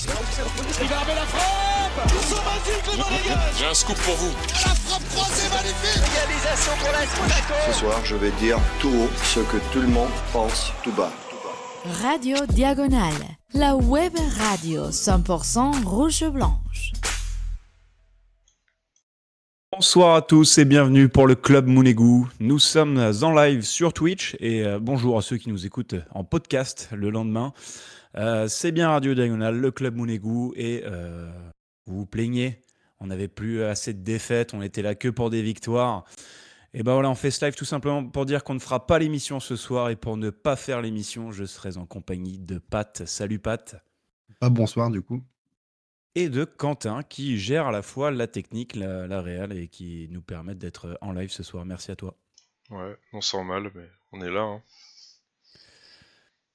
Il va remettre la frappe. Ils sont magiques, les Monégasques. J'ai un scoop pour vous. La frappe croisée magnifique. Égalisation pour l'AS Monaco. Ce soir, je vais dire tout haut ce que tout le monde pense tout bas. Radio Diagonale, la web radio 100% rouge-blanche. Bonsoir à tous et bienvenue pour le Club Mounegou. Nous sommes en live sur Twitch et bonjour à ceux qui nous écoutent en podcast le lendemain. C'est bien Radio Diagonale, le Club Mounegou et vous vous plaignez, on n'avait plus assez de défaites, on était là que pour des victoires. Et ben voilà, on fait ce live tout simplement pour dire qu'on ne fera pas l'émission ce soir et pour ne pas faire l'émission, je serai en compagnie de Pat. Salut Pat. Bonsoir du coup. Et de Quentin qui gère à la fois la technique, la réal et qui nous permettent d'être en live ce soir. Merci à toi. Ouais, on sent mal, mais on est là. Hein.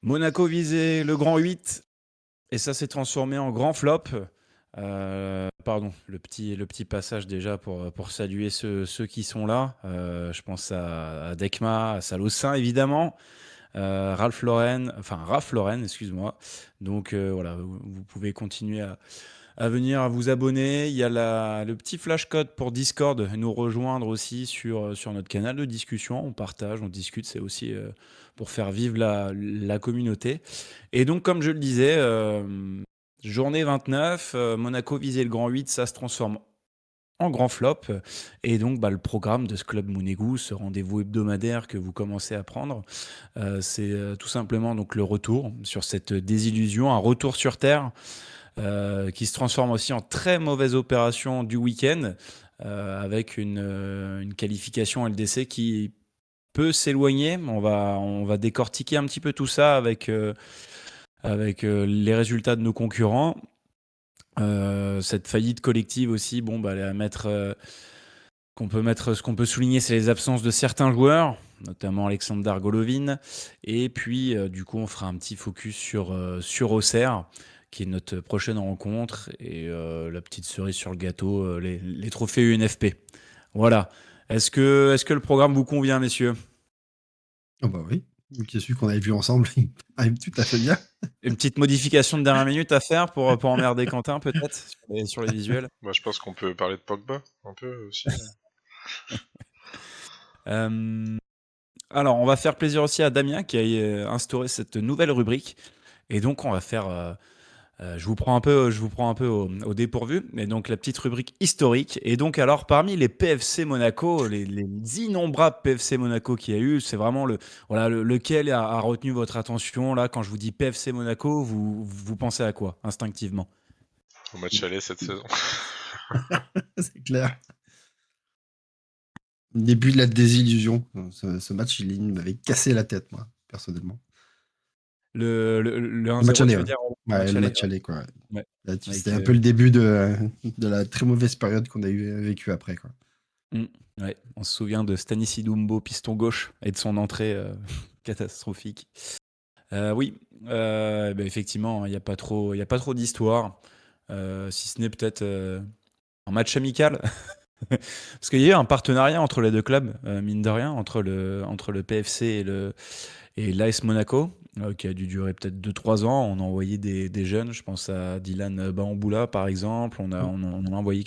Monaco visait le grand 8 et ça s'est transformé en grand flop. Pardon, le petit passage déjà pour saluer ceux qui sont là. Je pense à Dekma, à Salossin évidemment. Ralph Lauren, excuse-moi. Donc voilà, vous pouvez continuer à venir à vous abonner. Il y a le petit flash code pour Discord, nous rejoindre aussi sur notre canal de discussion. On partage, on discute, c'est aussi pour faire vivre la communauté. Et donc, comme je le disais, journée 29, Monaco visait le grand 8, ça se transforme en grand flop. Et donc, le programme de ce club Mounegou, ce rendez-vous hebdomadaire que vous commencez à prendre, c'est tout simplement donc le retour sur cette désillusion, un retour sur terre. Qui se transforme aussi en très mauvaise opération du week-end avec une qualification LDC qui peut s'éloigner. On va décortiquer un petit peu tout ça avec les résultats de nos concurrents. Cette faillite collective aussi, à mettre, ce qu'on peut souligner, c'est les absences de certains joueurs, notamment Alexander Golovin. Et puis, du coup, on fera un petit focus sur Auxerre, qui est notre prochaine rencontre, et la petite cerise sur le gâteau, les trophées UNFP. Voilà. Est-ce que le programme vous convient, messieurs ? Oh bah oui, qui est celui qu'on avait vu ensemble, il arrive tout à fait bien. Une petite modification de dernière minute à faire pour emmerder Quentin, peut-être, sur les visuels. Je pense qu'on peut parler de Pogba, un peu aussi. Alors, on va faire plaisir aussi à Damien, qui a instauré cette nouvelle rubrique. Et donc, on va faire... je vous prends un peu au dépourvu, mais donc la petite rubrique historique. Et donc alors parmi les PFC Monaco, les innombrables PFC Monaco qu'il y a eu, c'est vraiment lequel a retenu votre attention là quand je vous dis PFC Monaco, vous pensez à quoi instinctivement ? Au match aller cette saison. C'est clair. Début de la désillusion. Ce match, il m'avait cassé la tête, moi, personnellement. Le match 1-0, aller, tu veux dire, le match aller, quoi. Ouais. Là, c'était un peu le début de la très mauvaise période qu'on a vécue après, quoi. Ouais, on se souvient de Stanislas Dumbo, piston gauche, et de son entrée catastrophique. Oui, effectivement, il n'y a pas trop d'histoire, si ce n'est peut-être un match amical. Parce qu'il y a eu un partenariat entre les deux clubs, mine de rien, entre le PFC et l'AS Monaco, qui a dû durer peut-être 2-3 ans. On a envoyé des jeunes, je pense à Dylan Bamboula par exemple, on en a envoyé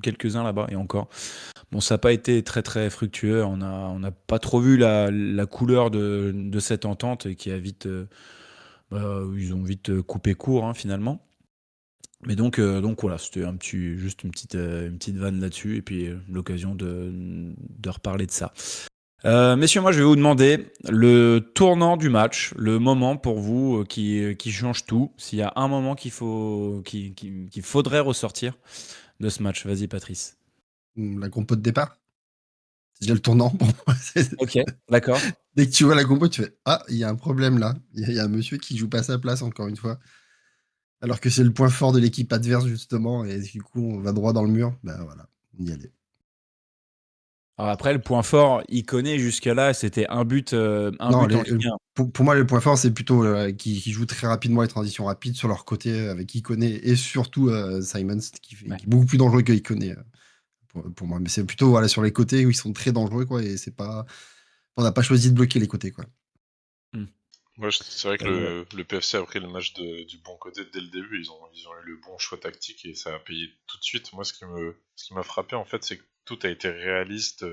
quelques-uns là-bas et encore. Bon, ça n'a pas été très très fructueux, on n'a pas trop vu la couleur de cette entente et qui a vite... ils ont vite coupé court hein, finalement. Mais donc voilà, c'était juste une petite vanne là-dessus et puis l'occasion de reparler de ça. Messieurs, moi je vais vous demander le tournant du match, le moment pour vous qui change tout. S'il y a un moment qu'il faudrait ressortir de ce match, vas-y Patrice. La compo de départ, c'est déjà le tournant pour moi. Ok, d'accord. Dès que tu vois la compo, tu fais ah, il y a un problème là. Il y a un monsieur qui joue pas sa place encore une fois. Alors que c'est le point fort de l'équipe adverse, justement, et du coup, on va droit dans le mur. Voilà, on y allait. Alors après, le point fort, il connaît jusqu'à là, c'était un but en Ligue 1. Pour moi, le point fort, c'est plutôt qui joue très rapidement les transitions rapides sur leur côté avec Ikoné et surtout Simons, qui est beaucoup plus dangereux que Ikoné pour moi. Mais c'est plutôt sur les côtés où ils sont très dangereux, quoi, et c'est pas... On n'a pas choisi de bloquer les côtés, quoi. Moi, c'est vrai que Voilà. le PFC a pris le match du bon côté dès le début. Ils ont eu le bon choix tactique et ça a payé tout de suite. Moi, ce qui m'a frappé, en fait, c'est que tout a été réaliste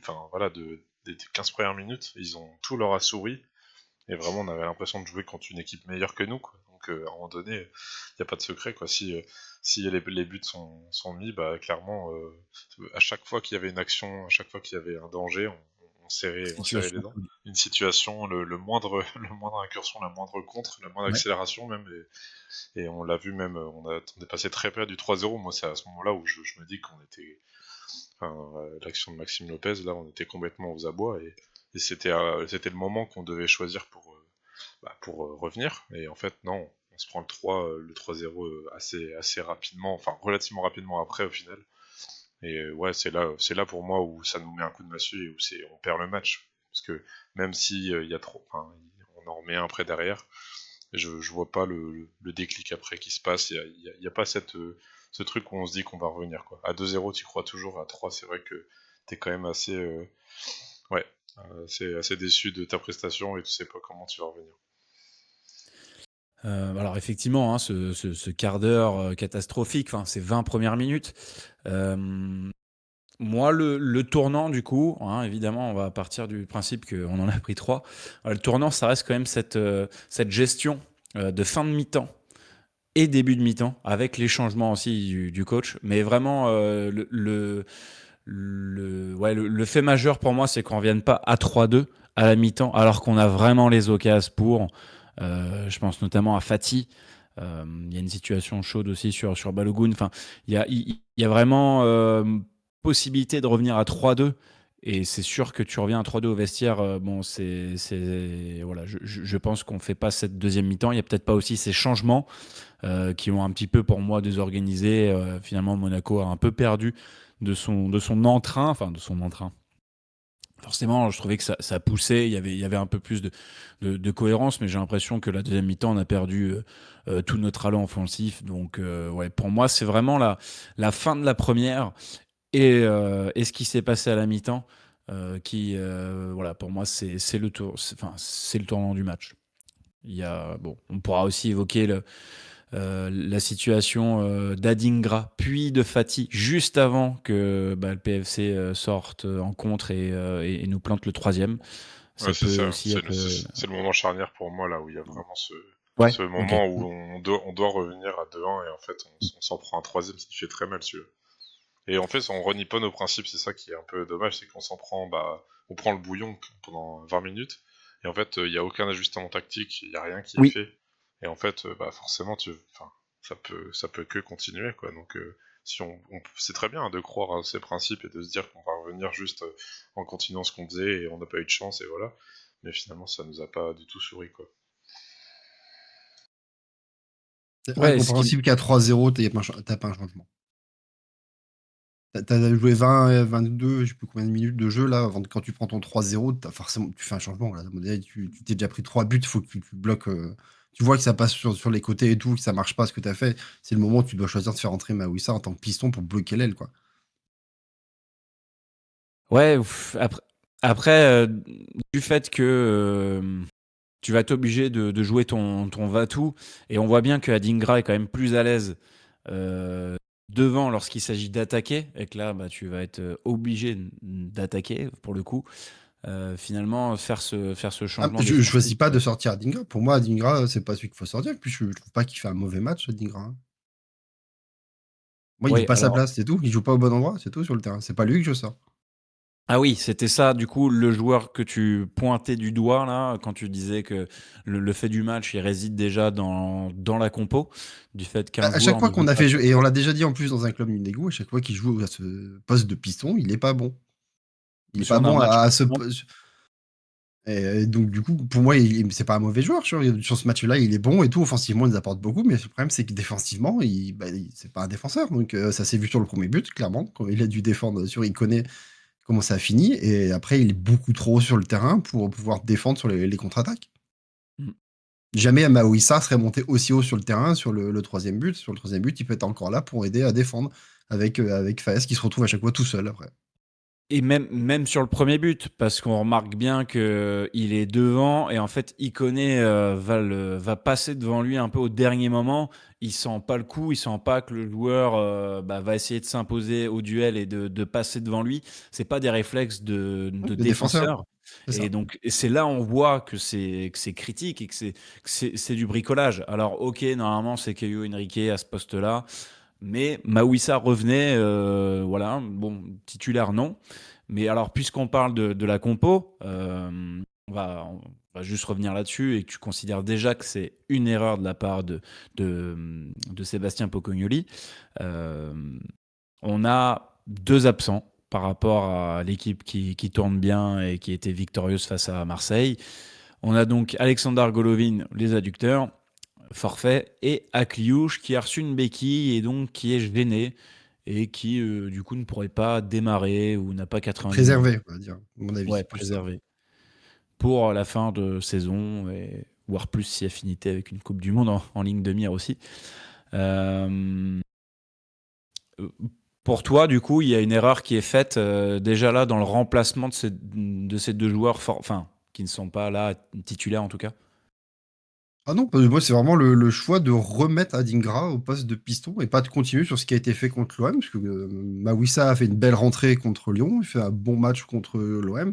enfin, voilà, des 15 premières minutes. Ils ont tout leur a souri. Et vraiment, on avait l'impression de jouer contre une équipe meilleure que nous, quoi. Donc, à un moment donné, il n'y a pas de secret, quoi. Si les buts sont mis, bah, clairement, à chaque fois qu'il y avait une action, à chaque fois qu'il y avait un danger, on serrait les Situation. dents. Une situation, le moindre, le moindre incursion, la moindre contre, la moindre Ouais. accélération même, et on l'a vu même, on est passé très près du 3-0. Moi, c'est à ce moment-là où je me dis qu'on était, enfin, l'action de Maxime Lopez, là, on était complètement aux abois, et c'était le moment qu'on devait choisir pour revenir. Et en fait, non, on se prend le 3-0 assez rapidement, enfin relativement rapidement après au final. Et ouais, c'est là pour moi où ça nous met un coup de massue et où on perd le match. Parce que même si il y a trop, enfin, on en remet un après derrière, je vois pas le déclic après qui se passe. Il y a pas ce truc où on se dit qu'on va revenir, quoi. À 2-0, tu crois toujours. À 3, c'est vrai que t'es quand même assez, ouais, assez déçu de ta prestation et tu sais pas comment tu vas revenir. Alors effectivement, hein, ce quart d'heure catastrophique, enfin ces 20 premières minutes. Moi, le tournant, du coup, hein, évidemment, on va partir du principe qu'on en a pris 3. Le tournant, ça reste quand même cette gestion de fin de mi-temps et début de mi-temps, avec les changements aussi du coach. Mais vraiment, le fait majeur pour moi, c'est qu'on ne revienne pas à 3-2 à la mi-temps, alors qu'on a vraiment les occasions pour. Je pense notamment à Fati. Il y a une situation chaude aussi sur Balogun. Enfin, il y a vraiment possibilité de revenir à 3-2. Et c'est sûr que tu reviens à 3-2 au vestiaire. Bon, voilà, je pense qu'on ne fait pas cette deuxième mi-temps. Il n'y a peut-être pas aussi ces changements qui ont un petit peu, pour moi, désorganisé. Finalement, Monaco a un peu perdu de son entrain. Enfin, de son entrain. Forcément, je trouvais que ça poussait, il y avait un peu plus de cohérence, mais j'ai l'impression que la deuxième mi-temps, on a perdu tout notre allant offensif. Donc, ouais, pour moi, c'est vraiment la fin de la première et ce qui s'est passé à la mi-temps voilà, pour moi, c'est le tournant du match. Bon, on pourra aussi évoquer la situation d'Adingra puis de Fati juste avant que le PFC sorte en contre et nous plante le 3e. Ça Ouais, c'est peut ça. aussi être... C'est le moment charnière pour moi, là où il y a vraiment Ouais, ce ok. moment où on doit revenir à 2-1 et en fait on s'en prend un 3e, ce qui fait très mal, celui-là. Et en fait, on renie pas nos principes, c'est ça qui est un peu dommage, c'est qu'on s'en prend, on prend le bouillon pendant 20 minutes, et en fait, il n'y a aucun ajustement tactique, il n'y a rien qui est Oui. fait, et en fait, forcément, ça peut que continuer, quoi. Donc, si c'est très bien de croire à ces principes et de se dire qu'on va revenir juste en continuant ce qu'on faisait et on n'a pas eu de chance, et voilà. Mais finalement, ça nous a pas du tout souri, quoi. C'est Ouais, incompréhensible qu'à 3-0, t'as pas un changement. T'as joué 20, 22, je sais plus combien de minutes de jeu là, quand tu prends ton 3-0, forcément, tu fais un changement. Là. Tu t'es déjà pris 3 buts, il faut que tu bloques. Tu vois que ça passe sur les côtés et tout, que ça marche pas ce que t'as fait. C'est le moment où tu dois choisir de faire entrer Mawissa en tant que piston pour bloquer l'aile, quoi. Ouais, après, du fait que tu vas être obligé de jouer ton va-tout, et on voit bien que Adingra est quand même plus à l'aise devant lorsqu'il s'agit d'attaquer, et que là, tu vas être obligé d'attaquer pour le coup. Finalement, faire ce changement Je défensif. choisis pas de sortir Adingra. Pour moi, Adingra, c'est pas celui qu'il faut sortir. Puis je trouve pas qu'il fait un mauvais match, Adingra. Hein. Moi, il joue Oui, pas sa alors, place, c'est tout. Il joue pas au bon endroit, c'est tout sur le terrain. C'est pas lui que je sors. ah oui, c'était ça, du coup, le joueur que tu pointais du doigt, là, quand tu disais que le fait du match, il réside déjà dans la compo, du fait qu'un À chaque joueur fois ne qu'on veut a pas fait jouer, faire et on ça. l'a déjà dit en plus dans un club Mindego, à chaque fois qu'il joue à ce poste de piston, il est pas bon. Il Mais est sur pas un bon match, à ce non. poste. Et donc, du coup, pour moi, c'est pas un mauvais joueur. Sur ce match-là, il est bon et tout. Offensivement, il nous apporte beaucoup. Mais le problème, c'est que défensivement, c'est pas un défenseur. Donc, ça s'est vu sur le premier but, clairement. Quand il a dû défendre il connaît comment ça a fini. Et après, il est beaucoup trop sur le terrain pour pouvoir défendre sur les contre-attaques. Mm. Jamais Maouissa serait monté aussi haut sur le terrain sur le troisième but. Sur le troisième but, il peut être encore là pour aider à défendre avec Faes qui se retrouve à chaque fois tout seul après. Et même sur le premier but, parce qu'on remarque bien qu'il est devant et en fait, Ikoné va passer devant lui un peu au dernier moment. Il sent pas le coup, il sent pas que le joueur va essayer de s'imposer au duel et de passer devant lui. C'est pas des réflexes de de défenseur, défenseur. c'est Et ça. donc, c'est là on voit que c'est critique et que c'est du bricolage. Alors, ok, normalement, c'est Caio Henrique à ce poste-là. Mais Maouissa revenait, voilà, bon, titulaire non. Mais alors, puisqu'on parle de la compo, on va juste revenir là-dessus et que tu considères déjà que c'est une erreur de la part de Sébastien Pocognoli. Euh, on a 2 absents par rapport à l'équipe qui tourne bien et qui était victorieuse face à Marseille. On a donc Alexander Golovin, les adducteurs, forfait, et Akliouche qui a reçu une béquille et donc qui est gêné et qui du coup ne pourrait pas démarrer ou n'a pas 90 minutes. Préservé, on va dire, à mon avis, Ouais, c'est plus ça. préservé. Pour la fin de saison, et voire plus si affinité avec une Coupe du Monde en ligne de mire aussi. Euh, pour toi, du coup, il y a une erreur qui est faite déjà là dans le remplacement de ces 2 joueurs, enfin, qui ne sont pas là titulaires en tout cas. Ah non, moi, c'est vraiment le choix de remettre Adingra au poste de piston et pas de continuer sur ce qui a été fait contre l'OM, parce que Mawissa a fait une belle rentrée contre Lyon, il fait un bon match contre l'OM.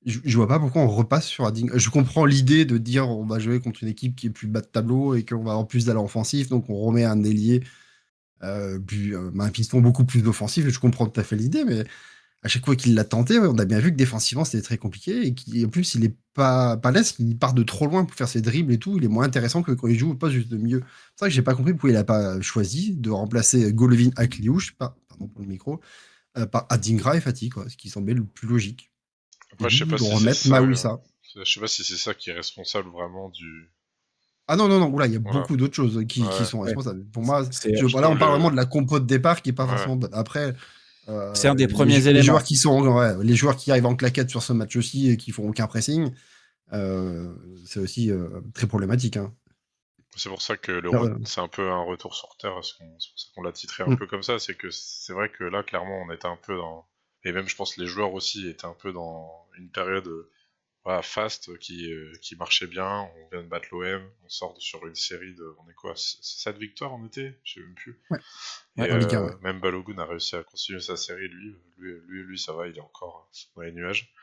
Je vois pas pourquoi on repasse sur Adingra. Je comprends l'idée de dire on va jouer contre une équipe qui est plus bas de tableau et qu'on va en plus d'aller offensif, donc on remet un ailier, un piston beaucoup plus offensif, et je comprends tout à fait l'idée, mais à chaque fois qu'il l'a tenté, ouais, on a bien vu que défensivement c'était très compliqué et qu'en plus il est pas leste, il part de trop loin pour faire ses dribbles et tout, il est moins intéressant que quand il joue au poste juste de milieu. C'est ça que j'ai pas compris pourquoi il a pas choisi de remplacer Golovin Akliouche, pardon pour le micro, par Adingra et Fati, quoi, ce qui semblait le plus logique. Et Après, je du sais coup, pas de si c'est remettre ça. Mawissa. Je sais pas si c'est ça qui est responsable vraiment du. Ah non, non, non, oula, il y a Voilà. beaucoup d'autres choses qui Ouais. sont Ouais. responsables. Pour moi, C'est Parce que là on parle vraiment le. de la compo de départ qui est pas Ouais. forcément bonne. Après, c'est un des les, premiers les joueurs éléments. qui sont, ouais, les joueurs qui arrivent en claquette sur ce match aussi et qui font aucun pressing, c'est aussi très problématique, hein. C'est pour ça que Euh, c'est un peu un retour sur Terre, c'est pour ça qu'on l'a titré un mm. peu comme ça, c'est que c'est vrai que là, clairement, on était un peu dans. Et même, je pense, les joueurs aussi étaient un peu dans une période voilà, fast qui marchait bien. On vient de battre l'OM, on sort sur une série de. On est quoi 7 victoires en été? Je sais même plus. Ouais, Et ouais, en Ligue 1, ouais. même Balogun a réussi à continuer sa série, lui, ça va, il est encore dans les nuages.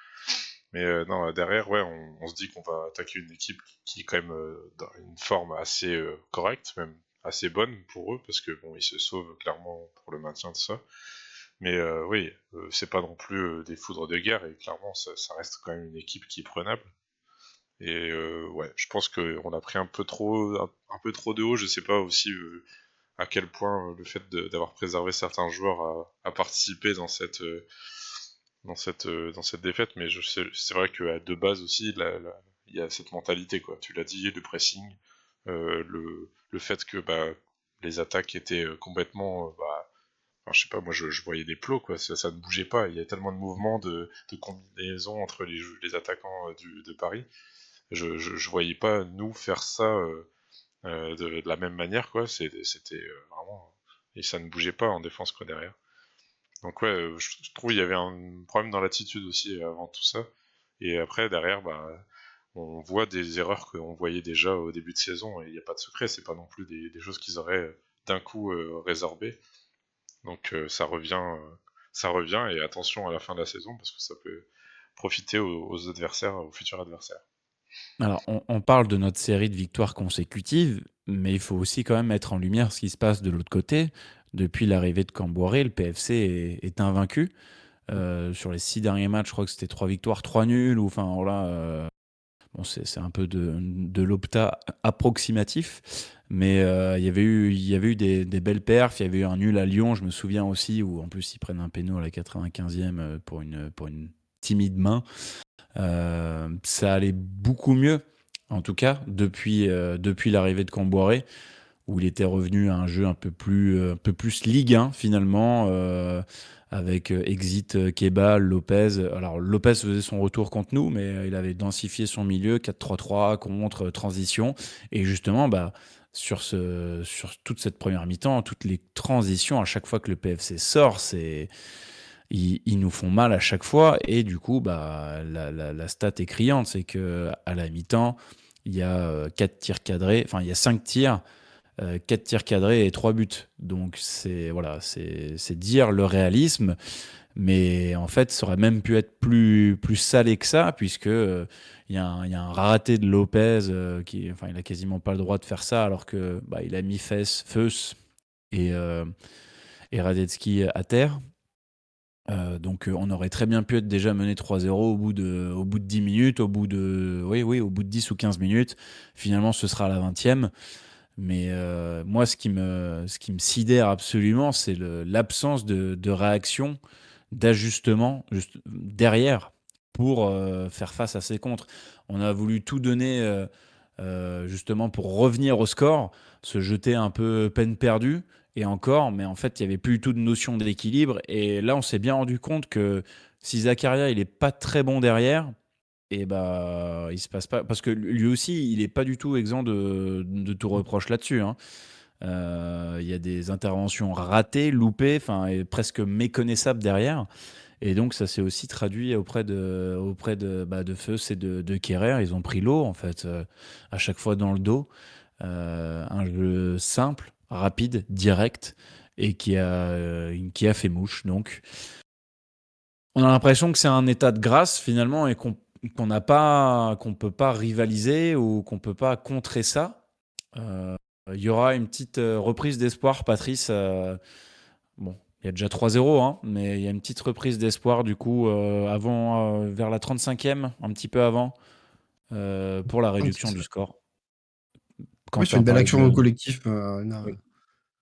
Mais non, derrière, ouais, on se dit qu'on va attaquer une équipe qui est quand même dans une forme assez correcte, même assez bonne pour eux, parce que bon, ils se sauvent clairement pour le maintien de ça. Mais oui, c'est pas non plus des foudres de guerre, et clairement, ça reste quand même une équipe qui est prenable. Et ouais, je pense qu'on a pris un peu trop de haut. Je sais pas aussi à quel point le fait d'avoir préservé certains joueurs a participé dans cette défaite, mais c'est vrai qu'à de base aussi, il y a cette mentalité, quoi. Tu l'as dit, le pressing, le fait que les attaques étaient complètement, enfin, je sais pas, moi je voyais des plots, quoi. Ça ne bougeait pas. Il y a tellement de mouvements, de combinaisons entre les attaquants de Paris. Je voyais pas nous faire ça de la même manière, quoi. C'était vraiment, et ça ne bougeait pas en défense, quoi, derrière. Donc ouais, je trouve qu'il y avait un problème dans l'attitude aussi avant tout ça. Et après, derrière, on voit des erreurs qu'on voyait déjà au début de saison, et il n'y a pas de secret, c'est pas non plus des choses qu'ils auraient d'un coup résorbées. Donc ça revient, et attention à la fin de la saison, parce que ça peut profiter aux adversaires, aux futurs adversaires. Alors, on parle de notre série de victoires consécutives, mais il faut aussi quand même mettre en lumière ce qui se passe de l'autre côté. Depuis l'arrivée de Camboiré, le PFC est invaincu. Sur les 6 derniers matchs, je crois que c'était 3 victoires, 3 nuls. Ou, enfin, voilà, bon, c'est un peu de l'opta approximatif. Mais il y avait eu des belles perfs. Il y avait eu un nul à Lyon, je me souviens aussi, où en plus ils prennent un péno à la 95e pour une timide main. Ça allait beaucoup mieux, en tout cas, depuis l'arrivée de Camboiré, où il était revenu à un jeu un peu plus Ligue 1, finalement, avec Exit, Keba, Lopez. Alors, Lopez faisait son retour contre nous, mais il avait densifié son milieu, 4-3-3, contre, transition. Et justement, sur toute cette première mi-temps, toutes les transitions, à chaque fois que le PFC sort, ils nous font mal à chaque fois. Et du coup, bah, la stat est criante, c'est qu'à la mi-temps, il y a 4 tirs cadrés, enfin il y a 5 tirs, 4 tirs cadrés et 3 buts. Donc c'est dire le réalisme. Mais en fait, ça aurait même pu être plus salé que ça, puisque il y a un raté de Lopez enfin, il a quasiment pas le droit de faire ça, alors que bah, il a mis Feuss et Radetzky à terre. Donc on aurait très bien pu être déjà mené 3-0 au bout de 10 minutes, au bout de 10 ou 15 minutes. Finalement, ce sera à la 20e. Mais moi, ce qui me sidère absolument, c'est l'absence de réaction, d'ajustement derrière pour faire face à ces contres. On a voulu tout donner justement pour revenir au score, se jeter un peu peine perdue, et encore, mais en fait, il n'y avait plus du tout de notion d'équilibre. Et là, on s'est bien rendu compte que si Zakaria, il n'est pas très bon derrière, et bah, il se passe pas. Parce que lui aussi, il n'est pas du tout exempt de tout reproche là-dessus, hein. Il y a des interventions ratées, loupées, enfin, et presque méconnaissables derrière. Et donc, ça s'est aussi traduit auprès de Feuss et de Kerrer. Ils ont pris l'eau, en fait, à chaque fois dans le dos. Un jeu simple, rapide, direct, et qui a fait mouche. Donc, on a l'impression que c'est un état de grâce, finalement, et qu'on peut pas rivaliser ou qu'on peut pas contrer ça. Il y aura une petite reprise d'espoir, Patrice. Bon, il y a déjà 3-0, hein, mais il y a une petite reprise d'espoir, du coup, vers la 35e, un petit peu avant, pour la réduction du score. Oui, sur Quentin une belle parlait action au de... collectif, Oui.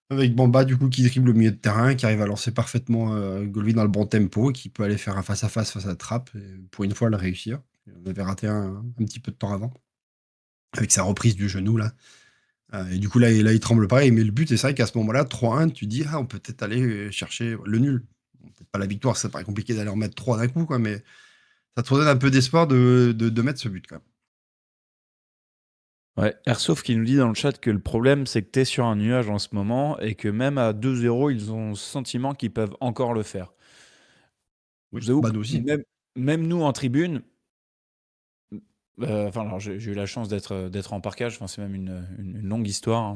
avec Bamba du coup qui dribble au milieu de terrain, qui arrive à lancer parfaitement Golovin dans le bon tempo, qui peut aller faire un face à la trappe, et pour une fois le réussir. On avait raté un petit peu de temps avant, avec sa reprise du genou là. Et du coup là, il tremble pas, il met le but, et c'est vrai qu'à ce moment-là, 3-1, tu dis, ah, on peut peut-être aller chercher le nul. Bon, peut-être pas la victoire, ça paraît compliqué d'aller en mettre 3 d'un coup, quoi, mais ça te redonne un peu d'espoir de mettre ce but quand même. Ouais, Airsoft qui nous dit dans le chat que le problème, c'est que tu es sur un nuage en ce moment et que même à 2-0, ils ont le sentiment qu'ils peuvent encore le faire. Oui, Je vous avoue bah que nous aussi. même nous en tribune, enfin, alors j'ai eu la chance d'être en parkage, enfin, c'est même une longue histoire, hein.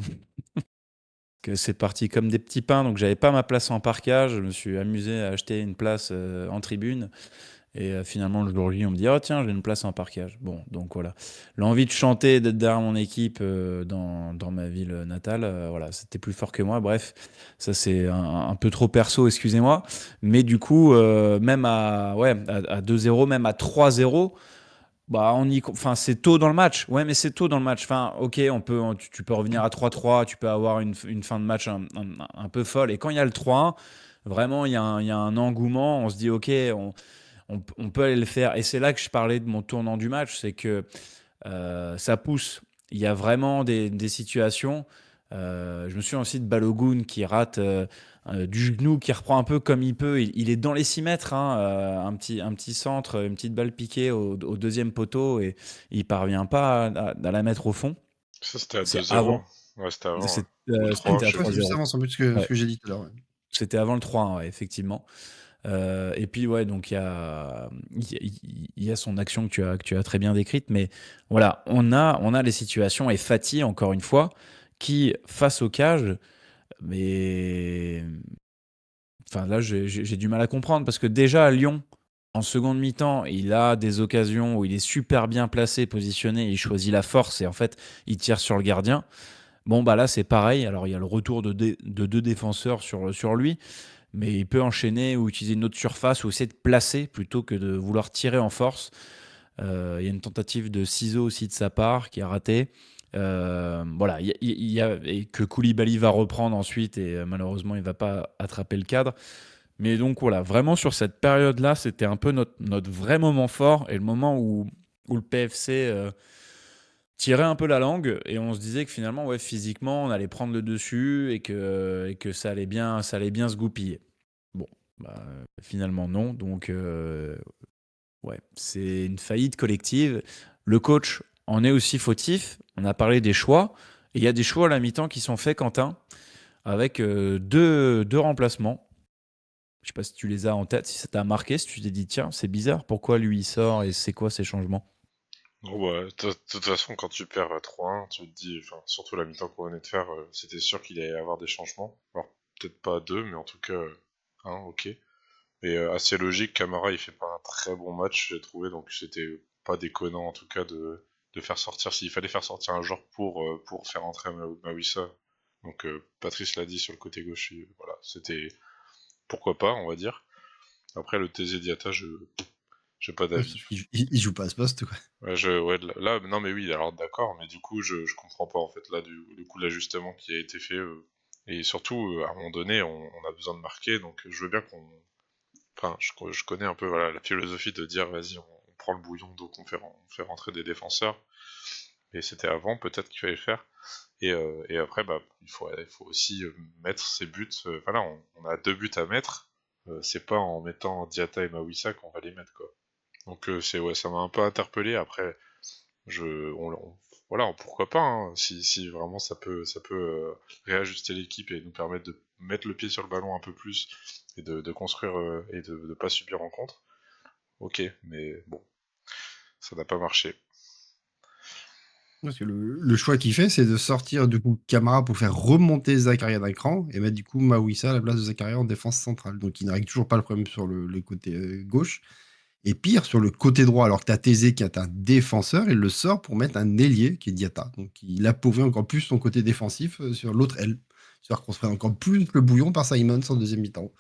Que c'est parti comme des petits pains, donc j'avais pas ma place en parkage, je me suis amusé à acheter une place en tribune. Et finalement, le jour J, on me dit: «Oh tiens, j'ai une place en parkage». Bon, donc voilà. L'envie de chanter, d'être derrière mon équipe dans ma ville natale, voilà, c'était plus fort que moi. Bref, ça c'est un peu trop perso, excusez-moi. Mais du coup, même à 2-0, même à 3-0, bah enfin, c'est tôt dans le match. Ouais, mais c'est tôt dans le match. Enfin, ok, tu peux revenir à 3-3, tu peux avoir une fin de match un peu folle. Et quand il y a le 3-1, vraiment, il y a un engouement. On se dit: ok, on peut aller le faire. Et c'est là que je parlais de mon tournant du match, c'est que ça pousse. Il y a vraiment des situations. Je me souviens aussi de Balogun qui rate du genou, qui reprend un peu comme il peut. Il est dans les 6 mètres, hein, un petit centre, une petite balle piquée au deuxième poteau, et il parvient pas à la mettre au fond. Ça, c'était à C'est 2-0. avant. Ouais, c'était avant. C'est- Ou Ouais, 3, C'était à je sais c'est plus. juste 3-0. avant, sans but, ce Ouais. que j'ai dit tout à l'heure. Ouais. C'était avant le 3-1, ouais, effectivement. Et puis ouais, donc il y a son action que tu as très bien décrite, mais voilà, on a les situations, et Fati, encore une fois, qui, face au cage, mais enfin là, j'ai du mal à comprendre, parce que déjà à Lyon, en seconde mi-temps, il a des occasions où il est super bien placé, positionné, il choisit la force, et en fait, il tire sur le gardien. Bon, bah là, c'est pareil. Alors, il y a le retour de deux défenseurs sur lui, mais il peut enchaîner ou utiliser une autre surface, ou essayer de placer plutôt que de vouloir tirer en force. Il y a une tentative de ciseau aussi de sa part qui a raté. Voilà, et que Koulibaly va reprendre ensuite, et malheureusement il va pas attraper le cadre. Mais donc voilà, vraiment sur cette période-là, c'était un peu notre vrai moment fort, et le moment où le PFC tirait un peu la langue, et on se disait que finalement, ouais, physiquement, on allait prendre le dessus, et que ça allait bien se goupiller. Bon, bah, finalement non. Donc ouais, c'est une faillite collective. Le coach en est aussi fautif. On a parlé des choix. Et il y a des choix à la mi-temps qui sont faits, Quentin, avec deux remplacements. Je sais pas si tu les as en tête, si ça t'a marqué, si tu t'es dit tiens, c'est bizarre, pourquoi lui il sort et c'est quoi ces changements? Bon, bah, de toute façon, quand tu perds 3-1, tu te dis, enfin, surtout la mi-temps qu'on venait de faire, c'était sûr qu'il allait y avoir des changements. Alors, peut-être pas deux, mais en tout cas, un, ok. Et assez logique, Camara, il fait pas un très bon match, j'ai trouvé, donc c'était pas déconnant, en tout cas, de faire sortir, s'il fallait faire sortir un joueur pour faire entrer Mawissa. Donc, Patrice l'a dit sur le côté gauche, voilà, c'était pourquoi pas, on va dire. Après, le TZ Diatta, j'ai pas Ouais, d'avis. il joue pas à ce poste, quoi. Ouais, là, non, mais oui, alors d'accord, mais du coup, je comprends pas en fait là du coup l'ajustement qui a été fait. Et surtout, à un moment donné, on a besoin de marquer, donc je veux bien qu'on. Enfin, je connais un peu voilà, la philosophie de dire vas-y, on prend le bouillon, donc on fait rentrer des défenseurs. Et c'était avant, peut-être qu'il fallait le faire. Et après, bah, il faut aussi mettre ses buts. Voilà, on a 2 buts à mettre. C'est pas en mettant Diatta et Mawissa qu'on va les mettre, quoi. Donc ouais, ça m'a un peu interpellé. Après, voilà, pourquoi pas, hein, si vraiment ça peut réajuster l'équipe et nous permettre de mettre le pied sur le ballon un peu plus et de construire et de pas subir en contre. Ok, mais bon, ça n'a pas marché. Parce que le choix qu'il fait, c'est de sortir du coup Camara pour faire remonter Zakaria d'un cran et mettre du coup Mawissa à la place de Zakaria en défense centrale. Donc il ne règle toujours pas le problème sur le côté gauche. Et pire, sur le côté droit, alors que tu as Thésée qui est un défenseur, il le sort pour mettre un ailier qui est Diatta. Donc il appauvrit encore plus son côté défensif sur l'autre aile. C'est-à-dire qu'on se fait encore plus le bouillon par Simons en deuxième mi-temps.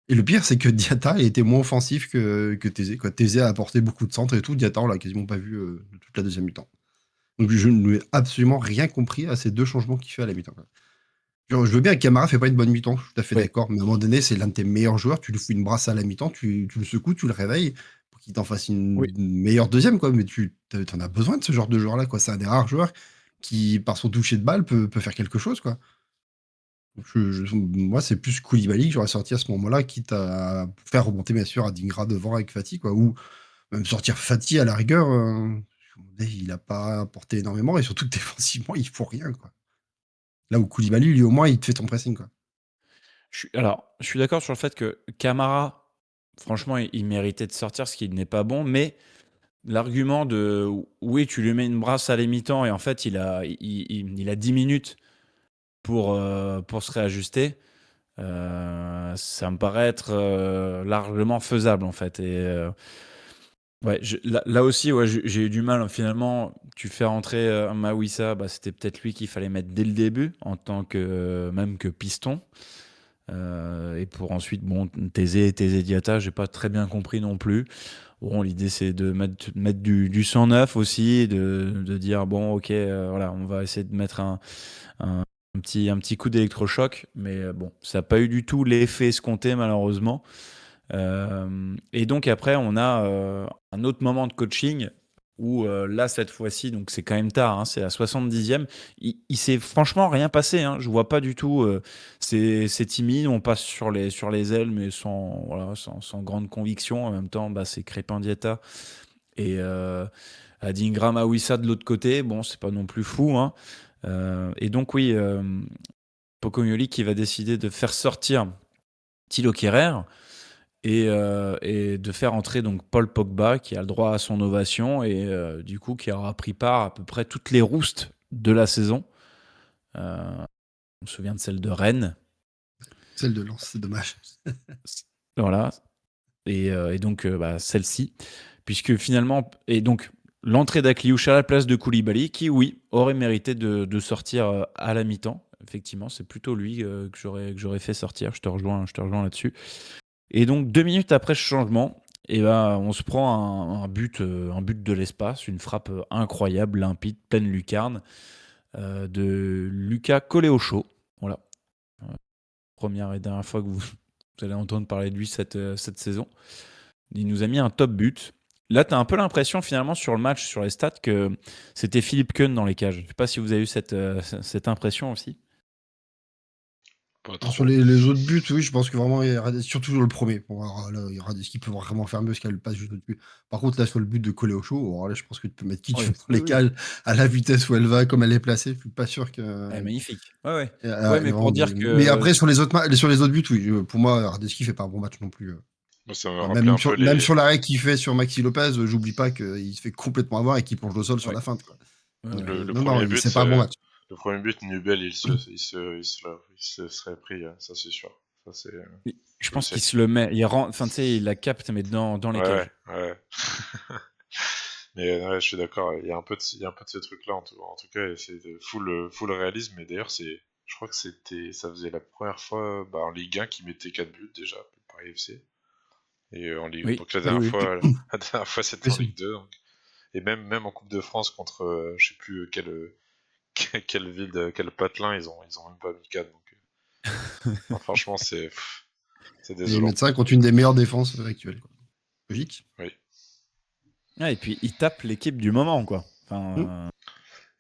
Et le pire, c'est que Diatta il était moins offensif que Thésée. Thésée a apporté beaucoup de centres et tout. Diatta, on l'a quasiment pas vu de toute la deuxième mi-temps. Donc je n'ai absolument rien compris à ces deux changements qu'il fait à la mi-temps. Genre, je veux bien que Camara fait pas une bonne mi-temps, je suis tout à fait Oui. d'accord, mais à un moment donné, c'est l'un de tes meilleurs joueurs, tu lui fous une brasse à la mi-temps, tu le secoues, tu le réveilles pour qu'il t'en fasse une Oui. meilleure deuxième, quoi. Mais t'en as besoin de ce genre de joueur-là, quoi. C'est un des rares joueurs qui, par son toucher de balle, peut faire quelque chose, quoi. Donc, moi, c'est plus Koulibaly que j'aurais sorti à ce moment-là, quitte à faire remonter, bien sûr, Adingra devant avec Fati, quoi. Ou même sortir Fati à la rigueur. Il n'a pas apporté énormément, et surtout que défensivement, il faut rien, quoi. Là où Koulibaly, lui, au moins, il te fait ton pressing, quoi. Je suis d'accord sur le fait que Camara, franchement, il méritait de sortir ce qui n'est pas bon, mais l'argument de oui, tu lui mets une brasse à la mi-temps et en fait, il a 10 minutes pour se réajuster, ça me paraît être largement faisable en fait. Et ouais, là aussi, ouais, j'ai eu du mal. Finalement, tu fais rentrer Mawissa, bah, c'était peut-être lui qu'il fallait mettre dès le début en tant que même que piston. Et pour ensuite, bon, Thésée Diatta, j'ai pas très bien compris non plus. Bon, l'idée c'est de mettre du 109 aussi, de dire bon, ok, voilà, on va essayer de mettre un petit coup d'électrochoc, mais bon, ça n'a pas eu du tout l'effet escompté malheureusement. Et donc après, on a un autre moment de coaching où là, cette fois-ci, donc c'est quand même tard, hein, c'est à 70e, il s'est franchement rien passé, hein, je vois pas du tout, c'est timide, on passe sur les ailes, mais sans grande conviction. En même temps, bah, c'est Crépin Diatta et Adingra Mawissa de l'autre côté, bon, c'est pas non plus fou, hein. Et donc oui, Pocognoli qui va décider de faire sortir Thilo Kehrer et de faire entrer donc Paul Pogba qui a le droit à son ovation et du coup qui aura pris part à peu près toutes les roustes de la saison. On se souvient de celle de Rennes. Celle de Lens, c'est dommage. Voilà. Et donc bah, celle-ci. Puisque finalement, et donc l'entrée d'Akliouche à la place de Koulibaly qui, oui, aurait mérité de sortir à la mi-temps. Effectivement, c'est plutôt lui que j'aurais fait sortir. Je te rejoins là-dessus. Et donc 2 minutes après ce changement, et ben, on se prend un but de l'espace, une frappe incroyable, limpide, pleine lucarne de Lucas Coléocho. Voilà. Première et dernière fois que vous allez entendre parler de lui cette saison. Il nous a mis un top but. Là, tu as un peu l'impression finalement sur le match, sur les stats, que c'était Philippe Keun dans les cages. Je ne sais pas si vous avez eu cette impression aussi. pas Sur trop. les autres buts, oui, je pense que vraiment, il y aura surtout le premier. Bon, alors là, il y aura des qui peuvent vraiment faire mieux parce qu'elle passe juste au-dessus. Par contre, là, sur le but de coller au chaud, alors là, je pense que tu peux mettre qui tu Oui, veux dans oui, les oui. cales à la vitesse où elle va, comme elle est placée. Je suis pas sûr que. Magnifique. Ouais, ouais. Il y Ouais, a mais vraiment pour dire Mais que après, sur les autres buts, oui, pour moi, Radetzky fait pas un bon match non plus. Moi, ça me Enfin, rappelait un peu même les. sur l'arrêt qu'il fait sur Maxi Lopez, j'oublie pas qu'il se fait complètement avoir et qu'il plonge au sol sur ouais, la feinte, quoi. ouais, Donc, ouais. Le non, non, premier but, c'est pas un bon match. le premier but, Nubel, il se serait pris, ça c'est sûr. Ça c'est, Je je le pense qu'il sais. se le met, enfin, tu sais, il la capte, mais dans les Ouais, cages. ouais. Mais ouais, je suis d'accord. Il y a un peu il y a un peu de ce truc-là en tout cas, et c'est full réalisme. Mais d'ailleurs, je crois que ça faisait la première fois, bah, en Ligue 1 qu'ils mettaient 4 buts déjà, Paris FC. Et en Ligue, Oui, donc la oui, dernière oui. fois, la dernière fois c'était Oui, en Ligue 2. Donc. Et même en Coupe de France contre, je sais plus quelle ville, quel patelin, ils ont même pas mis 4. Donc, enfin, franchement, c'est et désolant. mettre ça contre une des meilleures défenses actuelles, quoi. Logique. Oui. Ah, et puis, il tape l'équipe du moment, quoi. Enfin, Mm.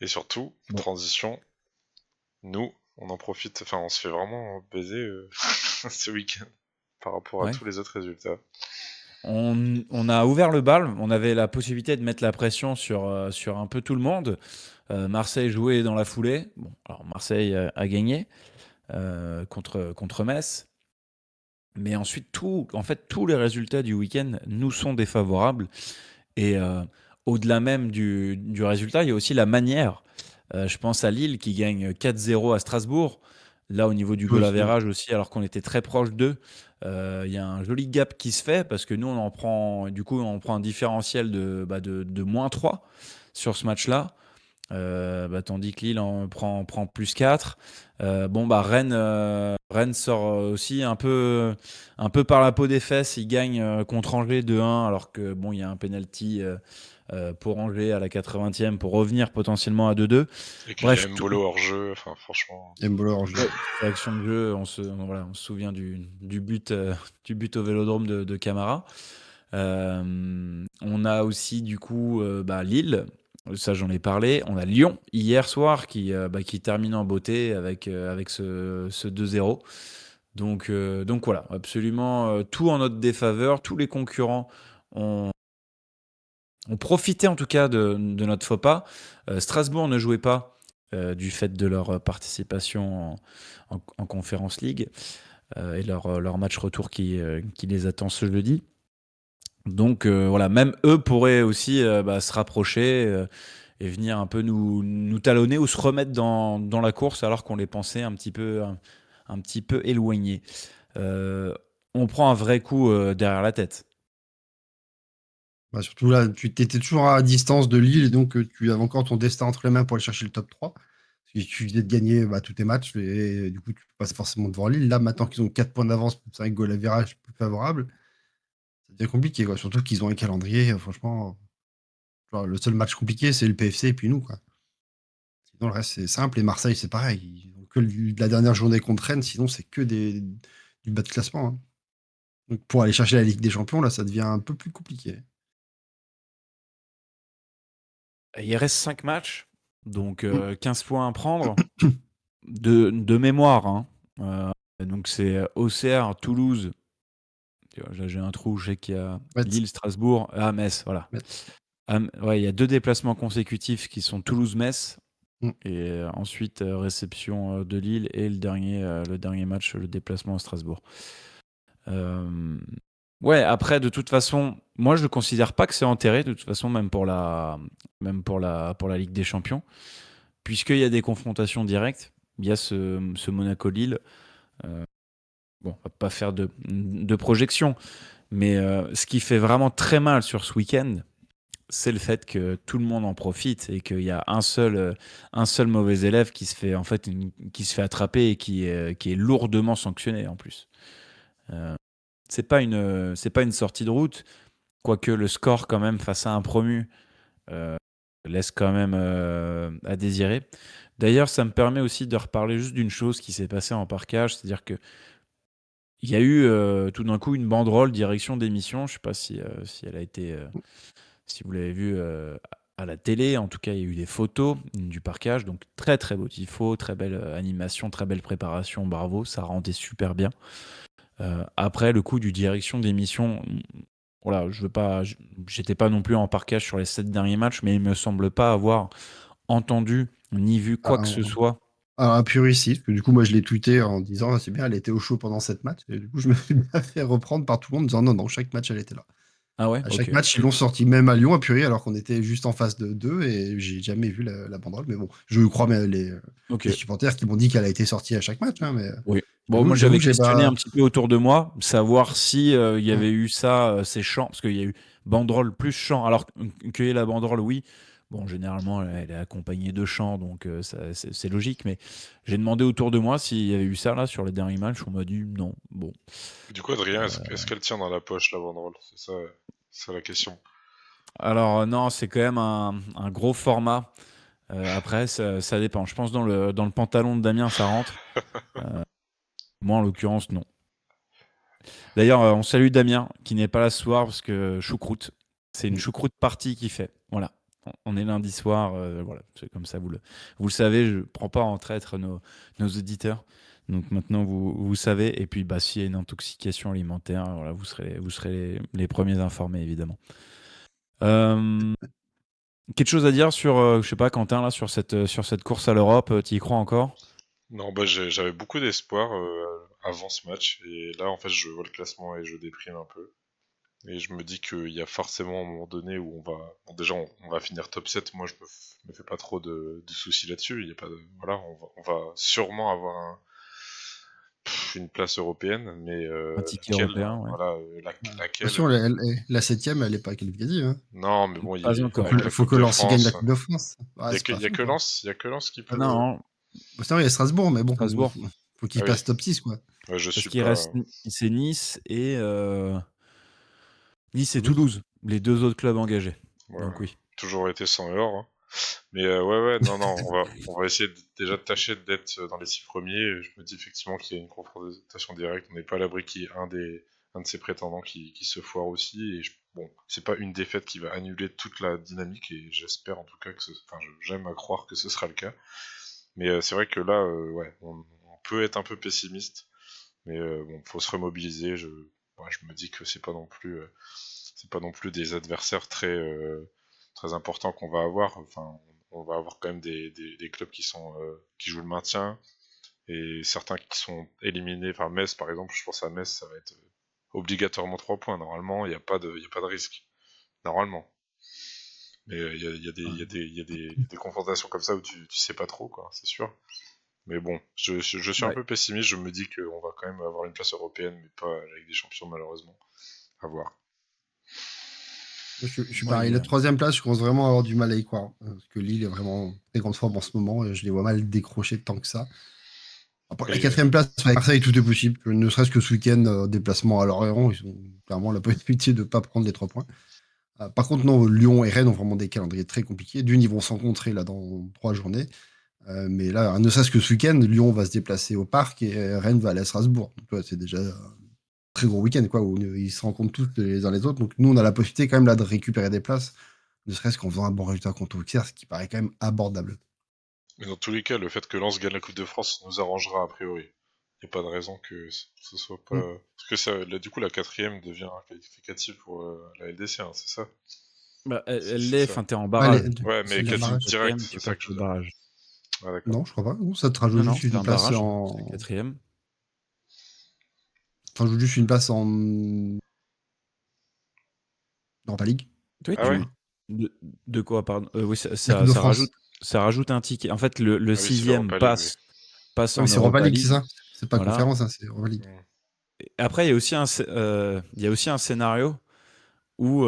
Et surtout, bon. transition, nous, on en profite, enfin, on se fait vraiment baiser ce week-end par rapport à Ouais. tous les autres résultats. On a ouvert le bal, on avait la possibilité de mettre la pression sur un peu tout le monde. Marseille jouait dans la foulée. Bon, alors Marseille a gagné contre Metz. Mais ensuite, en fait, tous les résultats du week-end nous sont défavorables. Et au-delà même du résultat, il y a aussi la manière. Je pense à Lille qui gagne 4-0 à Strasbourg. Là, au niveau du goal Aussi, ouais. average aussi, alors qu'on était très proche d'eux, il y a un joli gap qui se fait parce que nous, on prend un différentiel de -3 sur ce match-là. Tandis que Lille prend plus 4. Rennes sort aussi un peu par la peau des fesses. Il gagne contre Angers 2-1, alors que bon, il y a un penalty pour Angers à la 80e pour revenir potentiellement à 2-2. Et qu'il y a Bref, Mbolo hors jeu, enfin, franchement. Mbolo hors jeu. ouais, réaction de jeu, on se souvient du but, du but au Vélodrome de Camara. On a aussi du coup Lille, ça j'en ai parlé. On a Lyon hier soir qui termine en beauté avec ce 2-0. Donc voilà, absolument tout en notre défaveur. Tous les concurrents ont profité en tout cas de notre faux pas. Strasbourg ne jouait pas du fait de leur participation en Conference League et leur match retour qui les attend ce jeudi. Donc voilà, même eux pourraient aussi se rapprocher et venir un peu nous talonner ou se remettre dans la course alors qu'on les pensait un petit peu éloignés. On prend un vrai coup derrière la tête. Bah, surtout là, tu étais toujours à distance de Lille et donc tu avais encore ton destin entre les mains pour aller chercher le top 3. Parce que tu venais de gagner tous tes matchs et du coup, tu passes forcément devant Lille. Là, maintenant qu'ils ont 4 points d'avance, c'est un goal à virage plus favorable. Ça devient compliqué, quoi. Surtout qu'ils ont un calendrier, franchement. Genre, le seul match compliqué, c'est le PFC et puis nous, quoi. Sinon, le reste, c'est simple. Et Marseille, c'est pareil. Ils ont que la dernière journée contre Rennes, sinon, c'est que du bas de classement, hein. Donc, pour aller chercher la Ligue des Champions, là, ça devient un peu plus compliqué. Il reste 5 matchs, donc 15 points à prendre de mémoire, hein. Donc c'est Auxerre, Toulouse. Là, j'ai un trou, je sais qu'il y a Metz. Lille, Strasbourg, Metz, voilà. Metz. Ouais, il y a 2 déplacements consécutifs qui sont Toulouse-Metz. Mm. Et ensuite, réception de Lille et le dernier match, le déplacement à Strasbourg. Ouais, après, de toute façon, moi, je ne considère pas que c'est enterré, de toute façon, même pour la Ligue des Champions, puisqu'il y a des confrontations directes. Il y a ce Monaco-Lille. Bon, on va pas faire de projection, mais ce qui fait vraiment très mal sur ce week-end, c'est le fait que tout le monde en profite et qu'il y a un seul mauvais élève qui se fait attraper et qui est lourdement sanctionné en plus. C'est pas une sortie de route, quoique le score quand même face à un promu laisse quand même à désirer. D'ailleurs, ça me permet aussi de reparler juste d'une chose qui s'est passée en parkage, c'est-à-dire que il y a eu tout d'un coup une banderole direction d'émission. Je ne sais pas si elle a été, si vous l'avez vu à la télé. En tout cas, il y a eu des photos du parquage. Donc, très, très beau tifo, très belle animation, très belle préparation. Bravo, ça rendait super bien. Après, le coup du direction d'émission, voilà, j'étais pas non plus en parquage sur les 7 derniers matchs, mais il me semble pas avoir entendu ni vu quoi que ce soit. Un puriste, parce que du coup, moi, je l'ai tweeté en disant, ah, c'est bien, elle était au chaud pendant 7 matchs. Et du coup, je me suis bien fait reprendre par tout le monde en disant, non, non, chaque match, elle était là. Ah ouais, À chaque ok. match, ils l'ont sorti, même à Lyon, à Purie, alors qu'on était juste en face de d'eux, et j'ai jamais vu la banderole. Mais bon, je crois mais Ok. les supporters qui m'ont dit qu'elle a été sortie à chaque match. Hein, mais Oui. Bon, moi j'avoue j'avais que j'ai questionné pas. un petit peu autour de moi, savoir si il y avait eu ça, ces chants, parce qu'il y a eu banderole plus chant. Alors cueillir la banderole, oui. Bon, généralement, elle est accompagnée de chants, donc c'est logique. Mais j'ai demandé autour de moi s'il y avait eu ça là sur les derniers matchs. On m'a dit non. Bon. Du coup, Adrien, est-ce qu'elle tient dans la poche, la banderole? C'est ça la question. Alors non, c'est quand même un gros format. Après, ça dépend. Je pense dans le pantalon de Damien, ça rentre. Moi, en l'occurrence, non. D'ailleurs, on salue Damien, qui n'est pas là ce soir, parce que choucroute. C'est une choucroute partie qu'il fait. Voilà. On est lundi soir. Voilà. C'est comme ça, vous le savez. Je ne prends pas en traître nos auditeurs. Donc maintenant, vous savez. Et puis, s'il y a une intoxication alimentaire, voilà, vous serez les premiers informés, évidemment. Quelque chose à dire sur, je sais pas, Quentin, là, sur cette course à l'Europe, tu y crois encore? Non, j'avais beaucoup d'espoir avant ce match, et là, en fait, je vois le classement et je déprime un peu. Et je me dis qu'il y a forcément un moment donné où on va... Bon, déjà, on va finir top 7, moi, je me fais pas trop de soucis là-dessus. Il y a pas de... Voilà, on va sûrement avoir une place européenne, mais Un ticket laquelle, européen, ouais. voilà, laquelle... Attention, la 7ème, elle n'est pas qualificative. Hein. Non, mais bon, Pas encore. avec la Faut Coupe que de Lens gagne la France, Coupe de France. Ah, c'est pas il y a fou, que quoi. Lens, il y a que Lens qui peut... Non, Sinon, il y a Strasbourg, mais bon, Strasbourg. faut qu'il Ah oui, passe top 6, quoi. ouais, je Parce suis qu'il pas... reste, c'est Nice et Toulouse. Toulouse, les deux autres clubs engagés. Ouais, Donc oui. toujours été sans or, hein. Mais ouais, non, on va essayer déjà de tâcher d'être dans les 6 premiers. Je me dis effectivement qu'il y a une confrontation directe. On n'est pas à l'abri qu'il y ait un de ces prétendants qui se foire aussi. Et bon, c'est pas une défaite qui va annuler toute la dynamique. Et j'espère en tout cas enfin, j'aime à croire que ce sera le cas. Mais c'est vrai que là, ouais, on peut être un peu pessimiste. Mais bon, faut se remobiliser. Je me dis que c'est pas non plus des adversaires très importants qu'on va avoir. Enfin, on va avoir quand même des clubs qui jouent le maintien et certains qui sont éliminés. Enfin, Metz, par exemple, je pense à Metz, ça va être obligatoirement 3 points. Normalement, il n'y a pas de risque. Normalement. Mais il y a des confrontations comme ça où tu sais pas trop, quoi, c'est sûr. Mais bon, je suis un peu pessimiste. Je me dis qu'on va quand même avoir une place européenne, mais pas avec des champions, malheureusement. À voir. Je suis pareil. La 3ème place, je commence vraiment à avoir du mal à y croire. Parce que Lille est vraiment en très grande forme en ce moment. Et je les vois mal décrocher tant que ça. Après, la 4ème place, avec Marseille, tout est possible. Ne serait-ce que ce week-end, déplacement à Lorient, ils ont clairement la possibilité de ne pas prendre les 3 points. Par contre, non, Lyon et Rennes ont vraiment des calendriers très compliqués. D'une, ils vont se rencontrer là, dans 3 journées. Mais là, ne serait-ce que ce week-end, Lyon va se déplacer au parc et Rennes va aller à Strasbourg. Donc, ouais, c'est déjà un très gros week-end, quoi, où ils se rencontrent tous les uns les autres. Donc, nous, on a la possibilité quand même là, de récupérer des places, ne serait-ce qu'en faisant un bon résultat contre Auxerre, ce qui paraît quand même abordable. Mais dans tous les cas, le fait que Lens gagne la Coupe de France nous arrangera a priori. Il n'y a pas de raison que ce soit pas... Parce que ça, là, du coup, la 4ème devient qualificative pour la LDC, hein, c'est ça? Elle l'est, enfin, t'es en barrage. Ouais, mais quasi direct, tu c'est ça que je veux dire. barrage. Ah, d'accord. Non, je crois pas. Non, ça te rajoute juste une place en... C'est 4ème. Ça rajoute juste une place en... Europa League. Oui, Ah ouais? De quoi, pardon? Oui, ça rajoute un ticket. En fait, le Ah oui, c'est 6ème l'Europa League, passe Ah en oui, c'est Europa League, League. c'est ça. C'est pas Voilà. conférence, hein, c'est Europa League. Après, il y a aussi un scénario où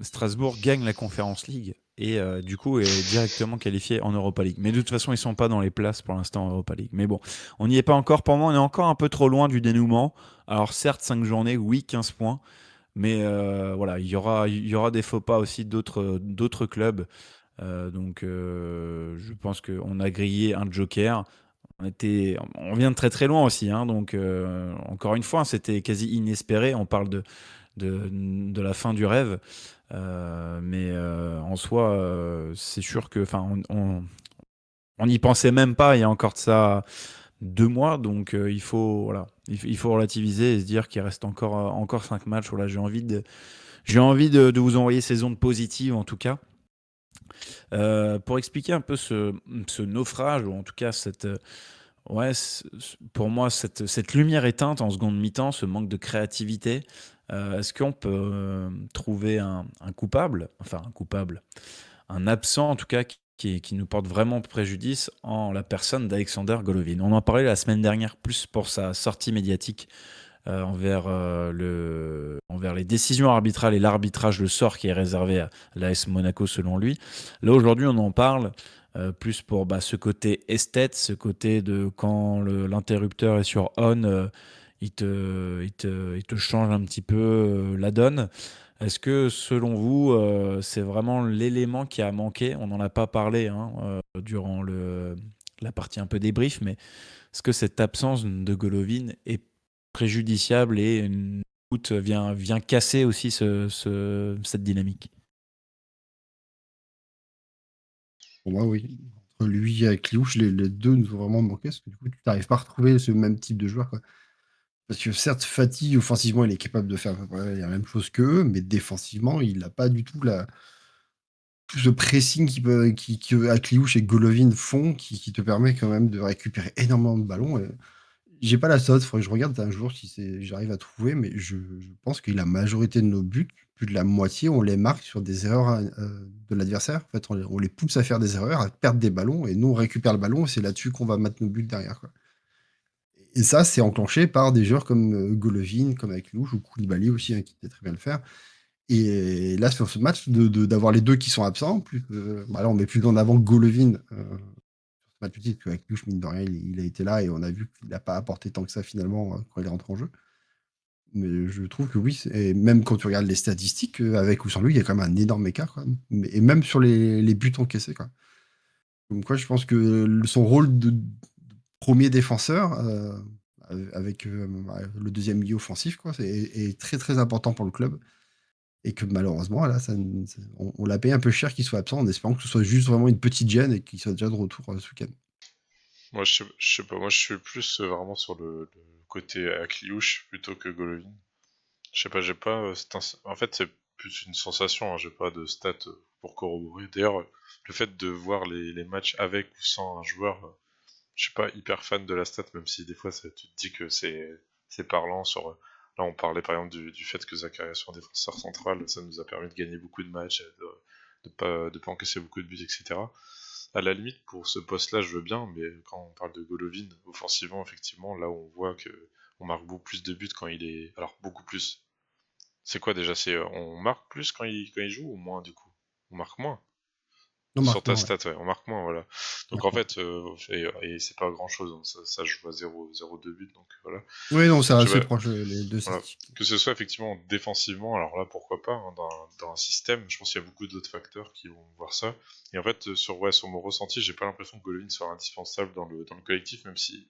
Strasbourg gagne la Conference League et du coup est directement qualifié en Europa League. Mais de toute façon, ils sont pas dans les places pour l'instant en Europa League. Mais bon, on n'y est pas encore. Pour moi, on est encore un peu trop loin du dénouement. Alors certes, 5 journées, oui, 15 points. Mais voilà, il y aura des faux pas aussi d'autres clubs. Donc je pense qu'on a grillé un joker. On vient de très très loin aussi, hein, donc encore une fois, c'était quasi inespéré. On parle de la fin du rêve. Mais en soi, c'est sûr que, enfin, on n'y pensait même pas il y a encore de ça 2 mois, donc il faut, voilà, il faut relativiser et se dire qu'il reste encore 5 matchs. Voilà, j'ai envie de vous envoyer ces ondes positives en tout cas. Pour expliquer un peu ce naufrage, ou en tout cas ouais, pour moi, cette lumière éteinte en seconde mi-temps, ce manque de créativité, est-ce qu'on peut trouver un coupable, enfin un coupable, un absent en tout cas, qui nous porte vraiment préjudice en la personne d'Alexander Golovin? On en parlait la semaine dernière, plus pour sa sortie médiatique envers les décisions arbitrales et l'arbitrage, le sort qui est réservé à l'AS Monaco selon lui. Là aujourd'hui on en parle plus pour ce côté esthète, ce côté de quand l'interrupteur est sur on, il te change un petit peu la donne. Est-ce que selon vous c'est vraiment l'élément qui a manqué? On n'en a pas parlé durant la partie un peu débrief, mais est-ce que cette absence de Golovin est préjudiciable et une route vient casser aussi cette dynamique? Pour moi, oui. Entre lui et Kliouche, les deux nous ont vraiment manqué parce que du coup, tu n'arrives pas à retrouver ce même type de joueur, quoi. Parce que certes, Fati, offensivement, il est capable de faire la même chose qu'eux, mais défensivement, il n'a pas du tout tout ce pressing que Akliouche et Golovin font qui te permet quand même de récupérer énormément de ballons. J'ai pas la stat, faudrait que je regarde un jour si j'arrive à trouver, mais je pense que la majorité de nos buts, plus de la moitié, on les marque sur des erreurs de l'adversaire. En fait, on les pousse à faire des erreurs, à perdre des ballons, et nous, on récupère le ballon, et c'est là-dessus qu'on va mettre nos buts derrière, quoi. Et ça, c'est enclenché par des joueurs comme Golovin, comme Akliouche, ou Koulibaly aussi, qui sait très bien le faire. Et là, sur ce match, d'avoir les deux qui sont absents, là, on met plus en avant Golovin sur ce match aussi, parce qu'avec Akliouche, mine de rien, il a été là et on a vu qu'il n'a pas apporté tant que ça finalement quand il est rentré en jeu. Mais je trouve que oui, et même quand tu regardes les statistiques, avec ou sans lui, il y a quand même un énorme écart, quoi. Et même sur les buts encaissés, quoi. Donc quoi, je pense que son rôle de premier défenseur, avec le deuxième milieu offensif, quoi, est très très important pour le club. Et que malheureusement, là, on l'a payé un peu cher qu'il soit absent en espérant que ce soit juste vraiment une petite gêne et qu'il soit déjà de retour ce week-end. Moi, je sais pas, moi je suis plus vraiment sur le côté Akliouche plutôt que Golovin. Je sais pas, j'ai pas. En fait, c'est plus une sensation, hein, j'ai pas de stats pour corroborer. D'ailleurs, le fait de voir les matchs avec ou sans un joueur, je suis pas hyper fan de la stat, même si des fois tu te dis que c'est parlant sur. Là, on parlait par exemple du fait que Zakaria soit un défenseur central, ça nous a permis de gagner beaucoup de matchs, de pas encaisser beaucoup de buts, etc. À la limite, pour ce poste-là, je veux bien, mais quand on parle de Golovin, offensivement, effectivement, là où on voit que on marque beaucoup plus de buts quand il est. Alors, beaucoup plus. C'est quoi déjà? On marque plus quand il joue ou moins du coup? On marque moins. Non, Sur Marc, ta non, ouais. stat, ouais, on marque moins, voilà. Donc en Marc, non. fait, et c'est pas grand chose, hein, ça joue à 0,2 buts, donc voilà. Oui, non, c'est Je assez vais, proche, les deux voilà. statistiques. Que ce soit effectivement défensivement, alors là pourquoi pas, hein, dans un système, je pense qu'il y a beaucoup d'autres facteurs qui vont voir ça. Et en fait, sur mon ressenti, j'ai pas l'impression que Golovin soit indispensable dans le collectif, même si,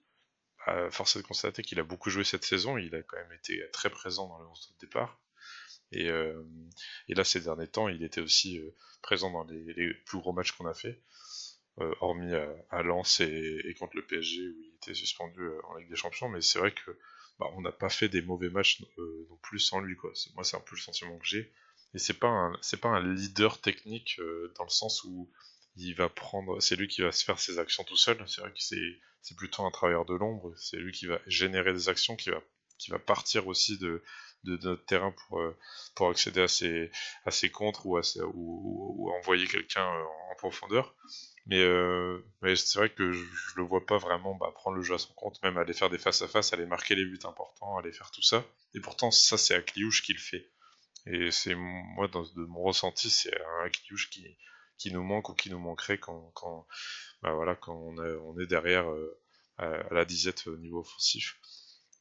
force est de constater qu'il a beaucoup joué cette saison, il a quand même été très présent dans le 11 de départ. Et, euh, et là, ces derniers temps, il était aussi présent dans les plus gros matchs qu'on a fait, hormis à Lens et contre le PSG où il était suspendu en Ligue des Champions. Mais c'est vrai que on n'a pas fait des mauvais matchs non plus sans lui, quoi. Moi, c'est un peu le sentiment que j'ai. Et c'est pas un leader technique dans le sens où c'est lui qui va se faire ses actions tout seul. C'est vrai que c'est plutôt un travailleur de l'ombre. C'est lui qui va générer des actions, qui va partir aussi de notre terrain pour accéder à ses contres ou envoyer quelqu'un en profondeur. Mais c'est vrai que je le vois pas vraiment prendre le jeu à son compte, même aller faire des face-à-face, aller marquer les buts importants, aller faire tout ça. Et pourtant, ça, c'est Akliouche qui le fait. Et moi, de mon ressenti, c'est un Akliouche qui nous manque ou qui nous manquerait quand on est derrière à la disette au niveau offensif.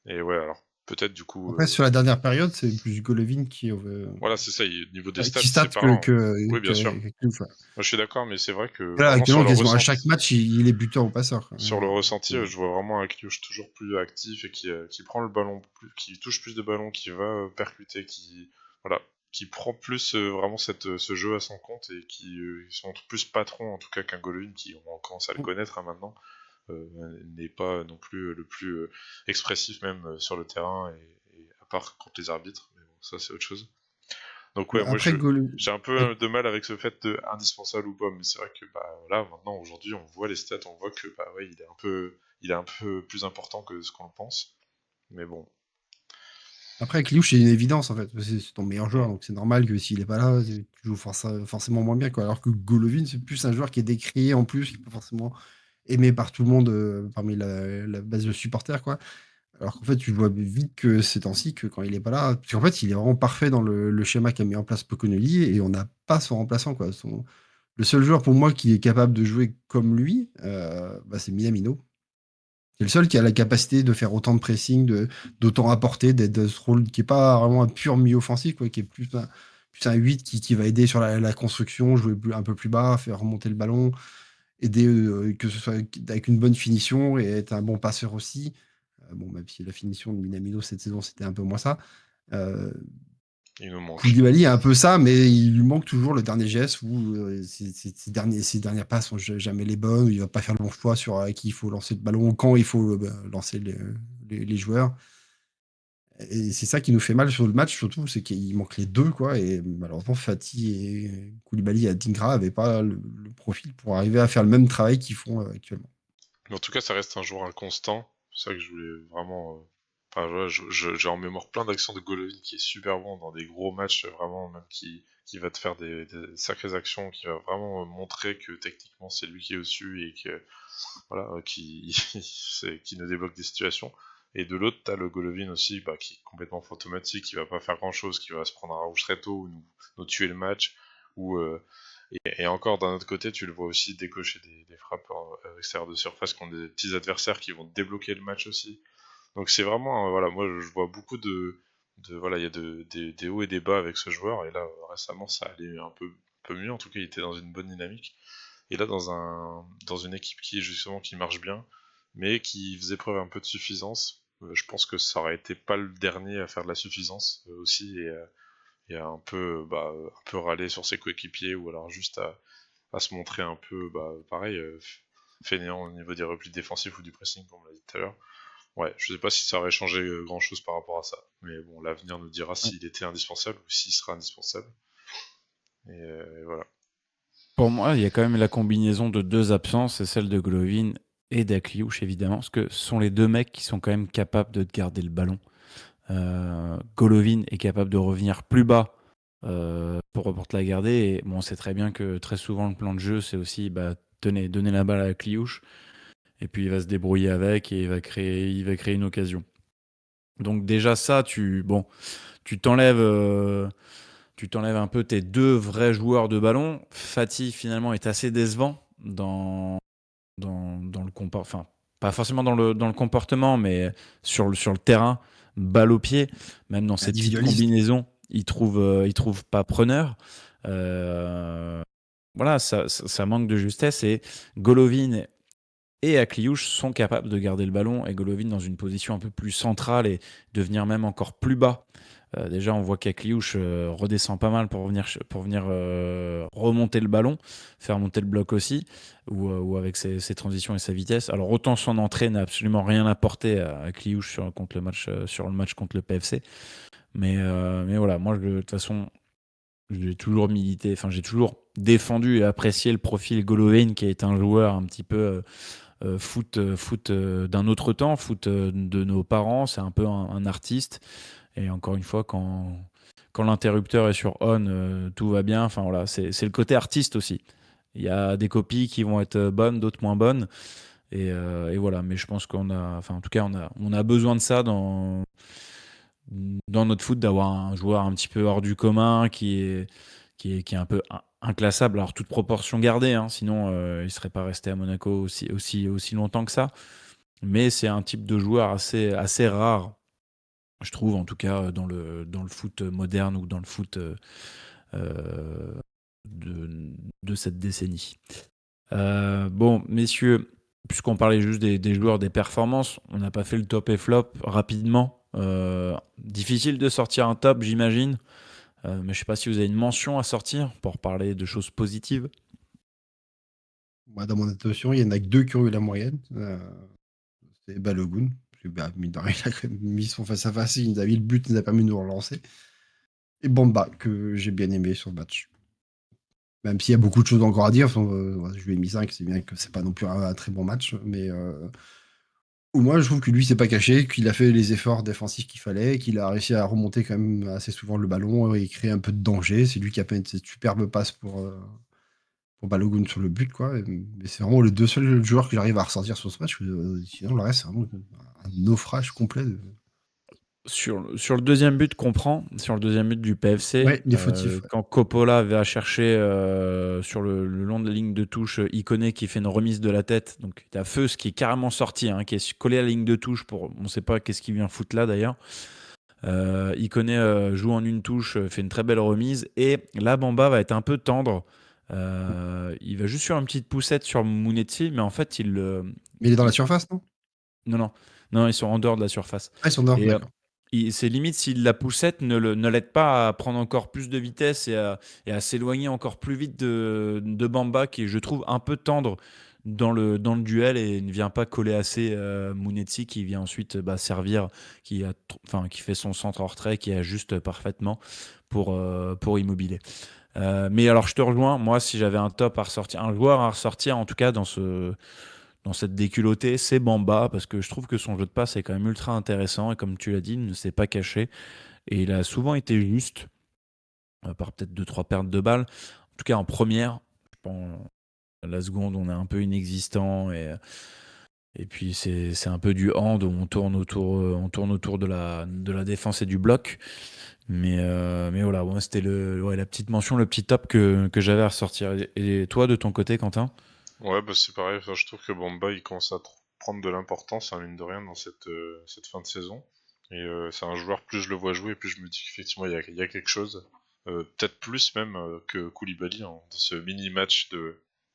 Et ouais, alors peut-être du coup. Après, sur la dernière période, c'est plus Golovin qui, Voilà, c'est ça. Au niveau des stats, qui stat c'est parlant. Oui, que bien sûr. Kliouch, ouais. Moi, je suis d'accord, mais c'est vrai que Là, vraiment sur actuellement, le quasiment à ressenti, chaque match, il est buteur ou passeur, quoi. sur le ressenti, je vois vraiment un Kliouch toujours plus actif et qui prend le ballon, qui touche plus de ballons, qui va percuter, voilà, qui prend plus vraiment ce jeu à son compte et qui se montre plus patron en tout cas qu'un Golovin qui, on commence à le connaître hein, maintenant, n'est pas non plus le plus expressif même sur le terrain et à part contre les arbitres, mais bon, ça c'est autre chose. Donc ouais, moi Après, j'ai un peu de mal avec ce fait de indispensable ou pas, mais c'est vrai que bah là maintenant aujourd'hui on voit les stats, on voit que bah ouais il est un peu plus important que ce qu'on le pense, mais bon. Après, Kliouch, c'est une évidence, en fait. C'est ton meilleur joueur, Mm. donc c'est normal que s'il est pas là, tu joues forcément moins bien, quoi. Alors que Golovin, c'est plus un joueur qui est décrié en plus, qui est pas forcément aimé par tout le monde parmi la base de supporters, quoi. Alors qu'en fait, tu vois vite que ces temps-ci, que quand il est pas là, parce qu'en fait, il est vraiment parfait dans le schéma qu'a mis en place Poconelli et on n'a pas son remplaçant, quoi. Le seul joueur pour moi qui est capable de jouer comme lui, bah, c'est Minamino. C'est le seul qui a la capacité de faire autant de pressing, d'autant apporter, d'être dans ce rôle qui est pas vraiment un pur milieu offensif, quoi, qui est plus un 8 qui va aider sur la construction, jouer un peu plus bas, faire remonter le ballon, aider que ce soit avec une bonne finition et être un bon passeur aussi. Bon, même si la finition de Minamino cette saison, c'était un peu moins ça. Euh, Il nous manque. Koulibaly a un peu ça, mais il lui manque toujours le dernier geste où ses dernières passes sont jamais les bonnes, où il va pas faire le bon choix sur à qui il faut lancer le ballon, quand il faut lancer les joueurs. Et c'est ça qui nous fait mal sur le match, surtout, c'est qu'il manque les deux, quoi. Et malheureusement, Fati et Koulibaly et Adingra n'avaient pas le profil pour arriver à faire le même travail qu'ils font actuellement. Mais en tout cas, ça reste un joueur inconstant. C'est ça que je voulais vraiment. Enfin, voilà, j'ai en mémoire plein d'actions de Golovin qui est super bon dans des gros matchs, vraiment, même qui va te faire des sacrées actions, qui va vraiment montrer que techniquement c'est lui qui est au-dessus et que voilà, qui nous débloque des situations. Et de l'autre, t'as le Golovin aussi, bah, qui est complètement fantomatique, qui va pas faire grand-chose, qui va se prendre un rouge très tôt ou nous tuer le match, ou et encore d'un autre côté, tu le vois aussi décocher des frappes extérieures de surface contre des petits adversaires qui vont débloquer le match aussi. Donc c'est vraiment, voilà, moi je vois beaucoup voilà, il y a des hauts et des bas avec ce joueur, et là récemment ça allait un peu mieux, en tout cas il était dans une bonne dynamique. Et là dans une équipe qui justement qui marche bien, mais qui faisait preuve un peu de suffisance, je pense que ça aurait été pas le dernier à faire de la suffisance aussi, et à un peu râler sur ses coéquipiers, ou alors juste à se montrer un peu, bah, pareil, fainéant au niveau des replis défensifs ou du pressing, comme on l'a dit tout à l'heure. Ouais, je sais pas si ça aurait changé grand chose par rapport à ça. Mais bon, l'avenir nous dira s'il était indispensable ou s'il sera indispensable. Et voilà. Pour moi, il y a quand même la combinaison de deux absences, c'est celle de Golovin et d'Akliouche, évidemment, parce que ce sont les deux mecs qui sont quand même capables de garder le ballon. Golovin est capable de revenir plus bas pour te la garder. Et bon, on sait très bien que très souvent, le plan de jeu, c'est aussi donner la balle à Akliouche, et puis il va se débrouiller avec et il va créer une occasion. Donc déjà ça, tu t'enlèves un peu tes deux vrais joueurs de ballon. Fati finalement est assez décevant dans le comportement, enfin pas forcément dans le comportement, mais sur le terrain, balle au pied, même dans ces petites Individualiste. combinaisons, il trouve pas preneur. Voilà, ça manque de justesse, et Golovin et Akliouche sont capables de garder le ballon, et Golovin dans une position un peu plus centrale et de venir même encore plus bas. Déjà, on voit qu'Akliouche redescend pas mal pour venir remonter le ballon, faire monter le bloc aussi, ou avec ses transitions et sa vitesse. Alors autant son entrée n'a absolument rien apporté à Akliouche sur le match contre le PFC, mais voilà, moi de toute façon, j'ai toujours milité, enfin j'ai toujours défendu et apprécié le profil Golovin, qui est un joueur un petit peu foot d'un autre temps, foot de nos parents. C'est un peu un artiste. Et encore une fois, quand l'interrupteur est sur on, tout va bien. Enfin voilà, c'est le côté artiste aussi. Il y a des copies qui vont être bonnes, d'autres moins bonnes. Et voilà, mais je pense en tout cas, on a besoin de ça dans notre foot, d'avoir un joueur un petit peu hors du commun qui est un peu inclassable. Alors toute proportion gardée, hein, sinon il serait pas resté à Monaco aussi longtemps que ça. Mais c'est un type de joueur assez rare je trouve, en tout cas, dans le foot moderne ou dans le foot de cette décennie. Bon, messieurs, puisqu'on parlait juste des joueurs, des performances, on n'a pas fait le top et flop rapidement. Difficile de sortir un top, j'imagine. Mais je ne sais pas si vous avez une mention à sortir pour parler de choses positives. Moi, dans mon attention, il y en a que 2 qui ont eu la moyenne. C'est Balogun. Parce que, mine de rien, il a quand même mis son face-à-face, il nous a mis le but, il nous a permis de nous relancer. Et Bamba, que j'ai bien aimé sur le match. Même s'il y a beaucoup de choses encore à dire, je lui ai mis 5, c'est bien que c'est pas non plus un très bon match, mais moi je trouve que lui s'est pas caché, qu'il a fait les efforts défensifs qu'il fallait, qu'il a réussi à remonter quand même assez souvent le ballon et créer un peu de danger. C'est lui qui a fait cette superbe passe pour Balogun sur le but, quoi. Mais c'est vraiment les 2 seuls joueurs que j'arrive à ressortir sur ce match. Sinon, le reste, c'est vraiment un naufrage complet. Sur le deuxième but qu'on prend, sur le deuxième but du PFC, Ouais, il est fautif. quand Coppola va chercher sur le long de la ligne de touche Ikoné qui fait une remise de la tête, donc il y a Feus qui est carrément sorti, qui est collé à la ligne de touche pour, on ne sait pas qu'est-ce qu'il vient foutre là d'ailleurs. Ikoné joue en une touche, fait une très belle remise, et là Bamba va être un peu tendre. Il va juste sur une petite poussette sur Mounetzi, mais en fait Mais il est dans la surface, non? non, ils sont en dehors de la surface. Ah, ils sont dehors, Et d'accord. c'est limite si la poussette ne l'aide pas à prendre encore plus de vitesse et à s'éloigner encore plus vite de Bamba, qui est, je trouve, un peu tendre dans le duel et ne vient pas coller assez Mounetzi, qui vient ensuite servir, qui fait son centre en retrait, qui ajuste parfaitement pour Immobilier. Mais alors, je te rejoins. Moi, si j'avais un top à ressortir, un joueur à ressortir, en tout cas dans cette déculottée, c'est Bamba, parce que je trouve que son jeu de passe est quand même ultra intéressant, et comme tu l'as dit, il ne s'est pas caché, et il a souvent été juste, à part peut-être 2-3 pertes de balles. En tout cas, en première, je pense, la seconde, on est un peu inexistant, et puis c'est un peu du hand, où on tourne autour de la défense et du bloc. Mais voilà, ouais, c'était la petite mention, le petit top que j'avais à ressortir. Et toi, de ton côté, Quentin? Ouais, bah c'est pareil, enfin, je trouve que Bamba il commence à prendre de l'importance, mine de rien, dans cette fin de saison. Et c'est un joueur, plus je le vois jouer, plus je me dis qu'effectivement il y a quelque chose. Peut-être plus même que Koulibaly, dans ce mini-match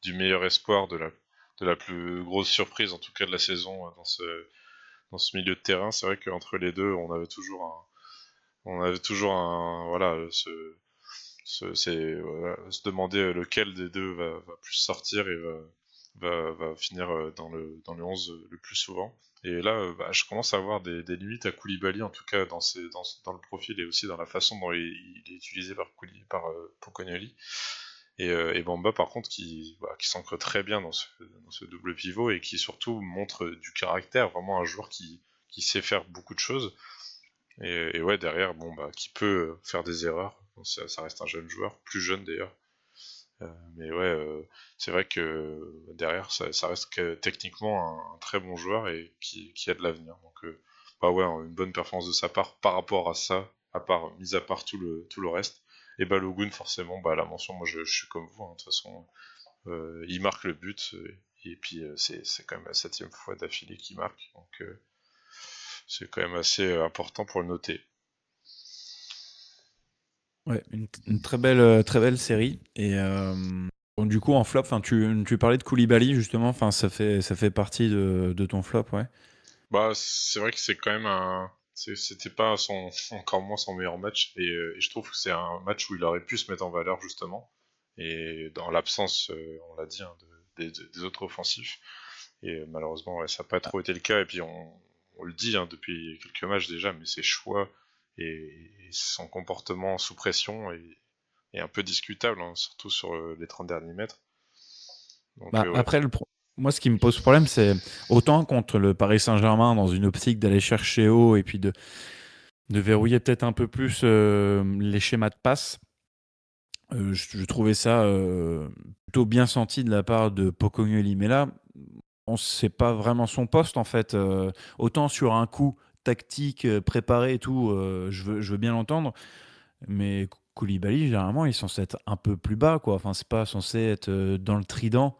du meilleur espoir, de la plus grosse surprise, en tout cas de la saison, dans ce milieu de terrain. C'est vrai qu'entre les deux, on avait toujours un voilà, se demander lequel des deux va plus sortir et va finir dans le 11 le plus souvent. Et là, je commence à avoir des limites à Koulibaly, en tout cas dans le profil et aussi dans la façon dont il est utilisé par Pocognoli. Et Bamba, par contre, qui s'ancre très bien dans ce double pivot et qui surtout montre du caractère, vraiment un joueur qui sait faire beaucoup de choses. Et ouais, derrière, qui peut faire des erreurs. Bon, ça reste un jeune joueur, plus jeune d'ailleurs. Mais ouais, c'est vrai que derrière, ça reste techniquement un très bon joueur et qui a de l'avenir. Donc, ouais, une bonne performance de sa part par rapport à ça, mis à part tout le reste. Et Balogun, forcément, la mention, moi je suis comme vous, de toute façon, il marque le but, et puis c'est quand même la 7e fois d'affilée qu'il marque. Donc, c'est quand même assez important pour le noter. Ouais, une très belle série. Et bon, du coup, en flop, tu parlais de Koulibaly, justement, ça fait partie de ton flop, ouais. C'est vrai que c'est quand même c'était pas encore moins son meilleur match, et je trouve que c'est un match où il aurait pu se mettre en valeur, justement, et dans l'absence, on l'a dit, des autres offensifs. Et malheureusement, ouais, ça n'a pas trop été le cas, et puis on le dit depuis quelques matchs déjà, mais ses choix et son comportement sous pression est un peu discutable, surtout sur les 30 derniers mètres. Donc, ouais. Après, moi, ce qui me pose problème, c'est autant contre le Paris Saint-Germain, dans une optique d'aller chercher haut et puis de verrouiller peut-être un peu plus les schémas de passe. Je trouvais ça plutôt bien senti de la part de Pocognoli. Mais là, c'est pas vraiment son poste, en fait. Autant sur un coup tactique préparé et tout, je veux bien l'entendre. Mais Koulibaly, généralement, il est censé être un peu plus bas, quoi. Enfin, c'est pas censé être dans le trident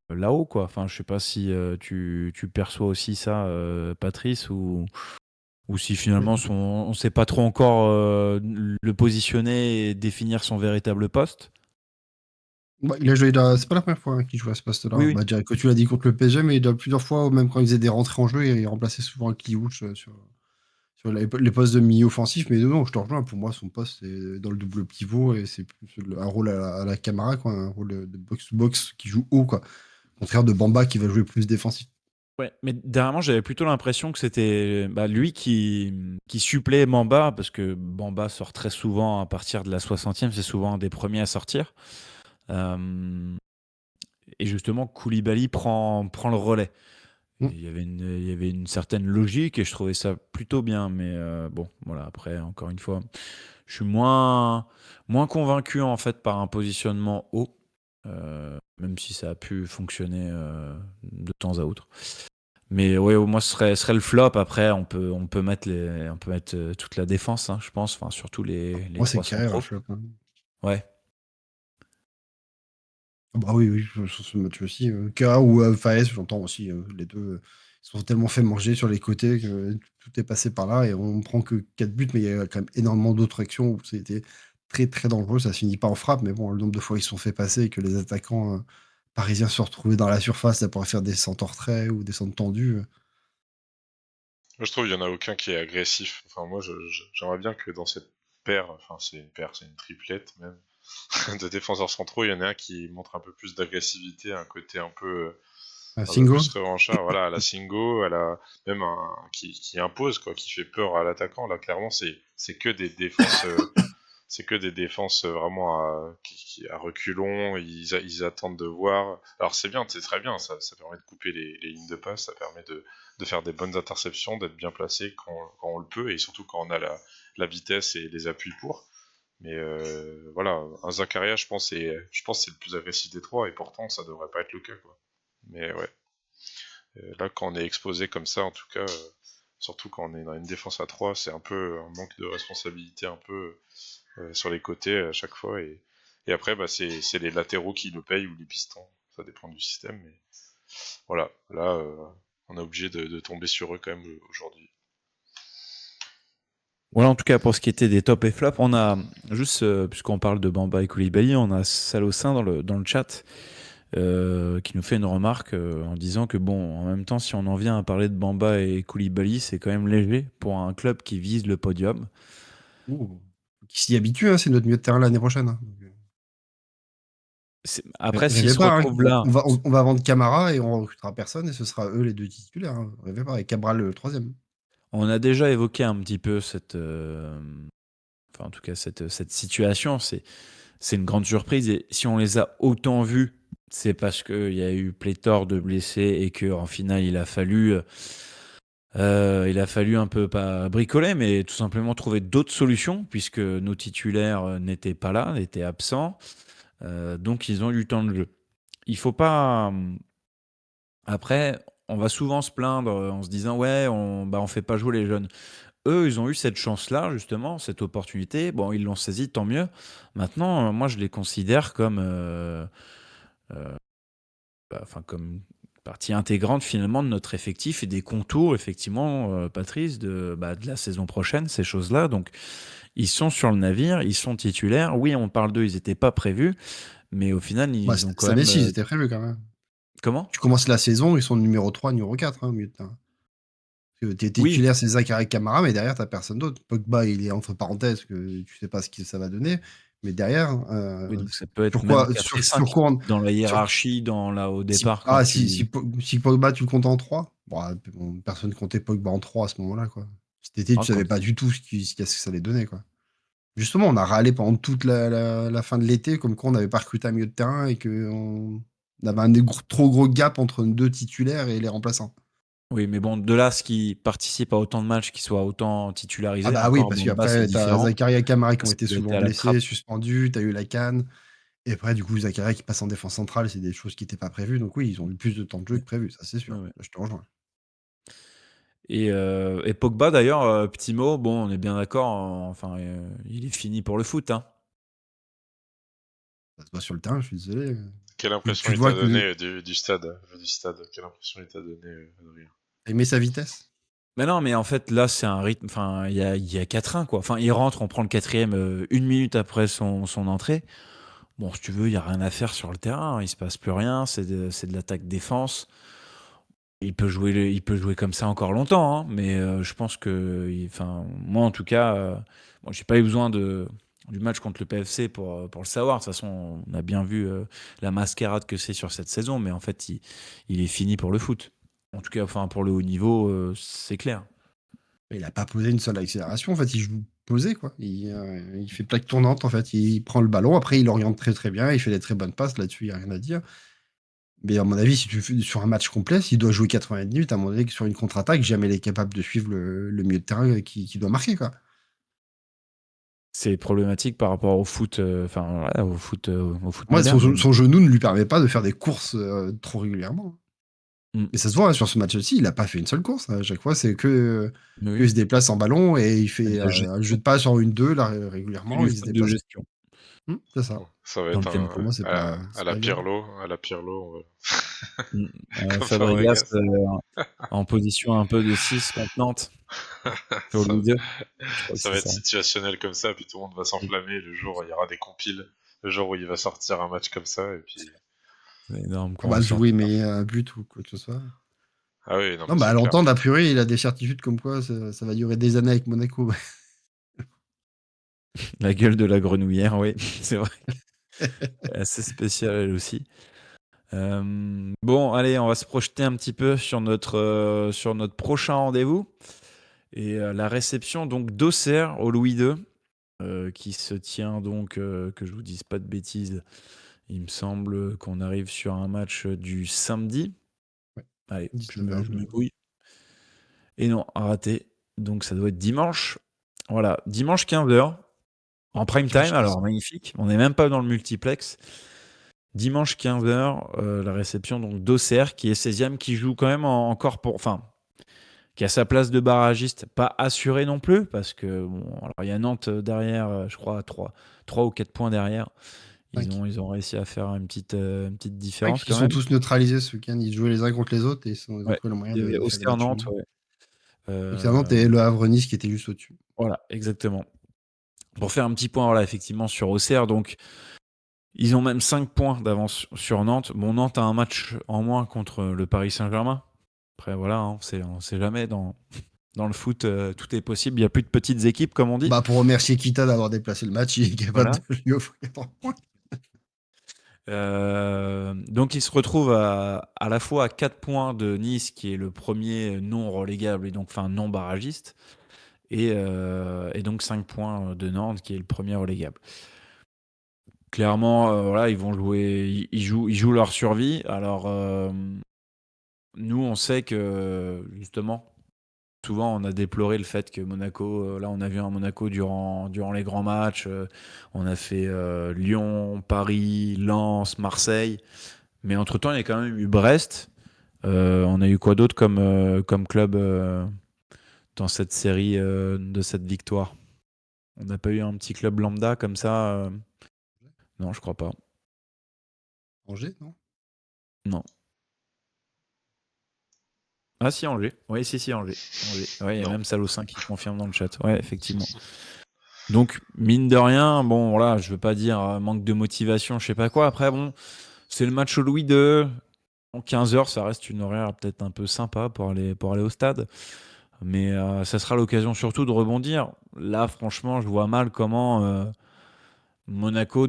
là-haut, quoi. Enfin, je sais pas si tu perçois aussi ça, Patrice, ou... Ou si finalement on ne sait pas trop encore le positionner et définir son véritable poste. Ouais, il a joué c'est pas la première fois, hein, qu'il joue à ce Oui, poste-là. oui. Bah, déjà que tu l'as dit contre le PSG, mais il a plusieurs fois, même quand il faisait des rentrées en jeu, il remplaçait souvent Kliouch, sur les postes de milieu offensif. Mais non, je te rejoins. Pour moi, son poste, c'est dans le double pivot et c'est plus un rôle à la Camara, quoi, un rôle de box-to-box qui joue haut, quoi. Au contraire de Bamba qui va jouer plus défensif. Ouais, mais dernièrement, j'avais plutôt l'impression que c'était lui qui supplée Bamba, parce que Bamba sort très souvent à partir de la 60e, c'est souvent un des premiers à sortir. Euh, et justement, Koulibaly prend le relais. Mm. Il y avait une certaine logique et je trouvais ça plutôt bien. Mais bon, voilà, après, encore une fois, je suis moins convaincu en fait par un positionnement haut, même si ça a pu fonctionner de temps à autre. Mais ouais, moi, ce serait le flop. Après, on peut mettre toute la défense, hein, je pense, enfin, surtout les Moi, c'est trois carré, centraux. je sais pas. Ouais. Ah bah oui, oui, sur ce match aussi. K ou Faes, j'entends aussi. Les deux ils sont tellement fait manger sur les côtés que tout est passé par là et on prend que 4 buts, mais il y a quand même énormément d'autres actions où c'était très très dangereux. Ça se finit pas en frappe, mais bon, le nombre de fois ils se sont fait passer et que les attaquants parisiens se retrouvaient dans la surface là, pour faire des centres en retrait ou des centres tendus. Moi, je trouve qu'il y en a aucun qui est agressif. Enfin, moi, j'aimerais bien que dans cette paire, enfin, c'est une triplette même, de défenseurs centraux, il y en a un qui montre un peu plus d'agressivité, un côté un peu Singo. plus revanchard, voilà, à la Singo, même qui impose, quoi, qui fait peur à l'attaquant. Là, clairement, c'est que des défenses. C'est que des défenses vraiment à reculons, ils attendent de voir. Alors c'est bien, c'est très bien, ça permet de couper les lignes de passe, ça permet de faire des bonnes interceptions, d'être bien placé quand on le peut, et surtout quand on a la vitesse et les appuis pour. Mais voilà, un Zakaria, je pense que c'est le plus agressif des trois, et pourtant ça devrait pas être le cas, quoi. Mais ouais, là quand on est exposé comme ça, en tout cas, surtout quand on est dans une défense à 3, c'est un peu un manque de responsabilité, un peu sur les côtés à chaque fois. Et après, bah, c'est les latéraux qui le payent ou les pistons. Ça dépend du système. Mais voilà, là, on est obligé de tomber sur eux quand même aujourd'hui. Voilà, en tout cas, pour ce qui était des top et flops, on a juste, puisqu'on parle de Bamba et Koulibaly, on a Salossin dans le chat qui nous fait une remarque en disant que, bon, en même temps, si on en vient à parler de Bamba et Koulibaly, c'est quand même léger pour un club qui vise le podium. Ouh. Qui s'y habitue, hein, c'est notre milieu de terrain l'année prochaine, hein. Après, s'ils Rêvez se pas, hein, retrouvent là, on va vendre Camara et on recrutera personne et ce sera eux les deux titulaires, hein. Rêvez pas, et Cabral le troisième. on a déjà évoqué un petit peu enfin, en tout cas, cette situation. C'est une grande surprise. Et si on les a autant vus, c'est parce qu'il y a eu pléthore de blessés et qu'en finale, il a fallu un peu, pas bricoler, mais tout simplement trouver d'autres solutions, puisque nos titulaires n'étaient pas là, étaient absents. Donc, ils ont eu du temps de jeu. Il faut pas. Après, on va souvent se plaindre en se disant, ouais, on fait pas jouer les jeunes. Eux, ils ont eu cette chance-là, justement, cette opportunité. Bon, ils l'ont saisie, tant mieux. Maintenant, moi, je les considère comme partie intégrante, finalement, de notre effectif et des contours, effectivement, Patrice, de la saison prochaine, ces choses-là. Donc, ils sont sur le navire, ils sont titulaires. Oui, on parle d'eux, ils n'étaient pas prévus, mais au final, Bah, ils ont quand cette année, même. si, ils étaient prévus quand même. Comment? Tu commences la saison, ils sont numéro 3, numéro 4, hein, au milieu de terrain. Parce que tes Oui, titulaires, c'est Zakaria Camara, mais derrière, t'as personne d'autre. Pogba, il est entre parenthèses, que tu sais pas ce que ça va donner. Mais derrière, oui, donc ça peut être même 4 et sur 5 quoi dans la sur- hiérarchie, au départ, quand tu. si Pogba, tu le comptes en 3, bon, personne comptait Pogba en 3 à ce moment-là, quoi. Cet été, Ah, tu savais pas du tout ce que ça allait donner, quoi. Justement, on a râlé pendant toute la fin de l'été, comme quoi on n'avait pas recruté un milieu de terrain et qu'on avait un trop gros gap entre nos deux titulaires et les remplaçants. Oui, mais bon, de là, ce qui participe à autant de matchs, qui soit autant Ah titularisé, bah oui, encore, parce Bamba, c'est qu'après, t'as différent, Zakaria et Kamara qui ont parce été qu'il a souvent été à la blessés, trappe. suspendus, t'as eu la CAN, et après, du coup, Zakaria qui passe en défense centrale, c'est des choses qui n'étaient pas prévues, donc oui, ils ont eu plus de temps de jeu Ouais, que prévu, ça c'est sûr, ouais, ouais. je te rejoins. Et Pogba, d'ailleurs, petit mot, bon, on est bien d'accord, enfin, il est fini pour le foot, hein. Ça se voit sur le terrain, je suis désolé. Quelle Tu impression le il vois t'a que donné du stade? Quelle impression il t'a donné, Adrien? aimer sa vitesse. Mais non, mais en fait, là, c'est un rythme. Enfin, il y a 4-1, quoi. Enfin, il rentre, on prend le quatrième 1 minute après son entrée. Bon, si tu veux, il n'y a rien à faire sur le terrain. Il se passe plus rien. C'est de l'attaque-défense. Il peut jouer comme ça encore longtemps, hein, mais je pense que, enfin, moi en tout cas, bon, j'ai pas eu besoin du match contre le PFC pour le savoir. De toute façon, on a bien vu la mascarade que c'est sur cette saison, mais en fait, il est fini pour le foot. En tout cas, enfin, pour le haut niveau, c'est clair. Il a pas posé une seule accélération. En fait, il joue posé, quoi. Il fait plaque tournante, en fait. Il prend le ballon, après, il oriente très très bien. Il fait des très bonnes passes. Là-dessus, il n'y a rien à dire. Mais à mon avis, si tu fais sur un match complet, s'il doit jouer 80 minutes, à mon avis, que sur une contre-attaque, jamais il est capable de suivre le milieu de terrain qui doit marquer, quoi. C'est problématique par rapport au foot, enfin, voilà, au foot Moi, moderne. son genou ne lui permet pas de faire des courses trop régulièrement. Mm. Et ça se voit, hein, sur ce match-ci, il n'a pas fait une seule course. À chaque fois, c'est que Oui, il se déplace en ballon et il c'est fait de la un jeu gestion. de passe en 1-2, là, C'est régulièrement, du il se foot de déplace. gestion C'est ça. Ça va dans être le tempo. Pour moi, c'est à la évident. Pirlo, à la Pirlo, Mm. comme Fabregas Fabregas. en position un peu de 6 contre Nantes. Sur Ça, Louis II. Je crois que ça c'est va être ça. situationnel comme ça, puis tout le monde va s'enflammer le jour où il y aura des compiles, le jour où il va sortir un match comme ça, et puis... C'est énorme On quand on va sort. jouer, mais un but ou quoi que ce soit. Ah oui, non Non, mais bah, c'est à clair. l'entendre, a priori, il a des certitudes comme quoi ça va durer des années avec Monaco. La gueule de la grenouillère, oui, c'est vrai. Assez spéciale elle aussi. Bon, allez, on va se projeter un petit peu sur notre prochain rendez-vous. Et la réception donc d'Auxerre au Louis II, qui se tient donc, que je vous dise pas de bêtises, il me semble qu'on arrive sur un match du samedi. Ouais, Allez, je 19h. me, je me mouille. Et non, raté. Donc ça doit être dimanche. Voilà, dimanche 15h, en prime time, alors magnifique. On n'est même pas dans le multiplex. Dimanche 15h, la réception donc d'Auxerre, qui est 16e, qui joue quand même encore pour. Enfin, qui a sa place de barragiste, pas assurée non plus, parce que bon, alors il y a Nantes derrière, je crois, 3 ou 4 points derrière. Ils 5. ont réussi à faire une petite 5, différence parce qu'ils quand sont même. tous neutralisés ce week-end. Ils jouaient les uns contre les autres et ils ont Ouais, trouvé le moyen il y avait de faire des Auxerre matchs Nantes, nuls. ouais. Donc c'est Nantes et le Havre-Nice qui étaient juste au-dessus. Voilà, exactement. Pour faire un petit point, voilà, effectivement, sur Auxerre, donc ils ont même 5 points d'avance sur Nantes. Bon, Nantes a un match en moins contre le Paris Saint-Germain. Après, voilà, hein, on sait jamais. Dans le foot, tout est possible. Il n'y a plus de petites équipes, comme on dit. Bah, pour remercier Kita d'avoir déplacé le match, il est capable Voilà. de lui offrir 3 points. Donc, ils se retrouvent à la fois à 4 points de Nice, qui est le premier non relégable et donc enfin non barragiste, et donc 5 points de Nantes, qui est le premier relégable. Clairement, voilà, ils vont jouer, ils jouent leur survie. Alors, nous, on sait que justement, souvent, on a déploré le fait que Monaco, là, on a vu un Monaco durant les grands matchs. On a fait Lyon, Paris, Lens, Marseille. Mais entre-temps, il y a quand même eu Brest. On a eu quoi d'autre comme club dans cette série de cette victoire? On n'a pas eu un petit club lambda comme ça Non, je crois pas. Angers, non? Non. Ah si, Angers. Oui, si, Angers. Ouais, il y a Non. même Salo5 qui confirme dans le chat. Ouais, effectivement. Donc, mine de rien, bon, voilà, je veux pas dire manque de motivation, je sais pas quoi. Après, bon, c'est le match au Louis II. En 15h, ça reste une horaire peut-être un peu sympa pour aller au stade. Mais ça sera l'occasion surtout de rebondir. Là, franchement, je vois mal comment Monaco,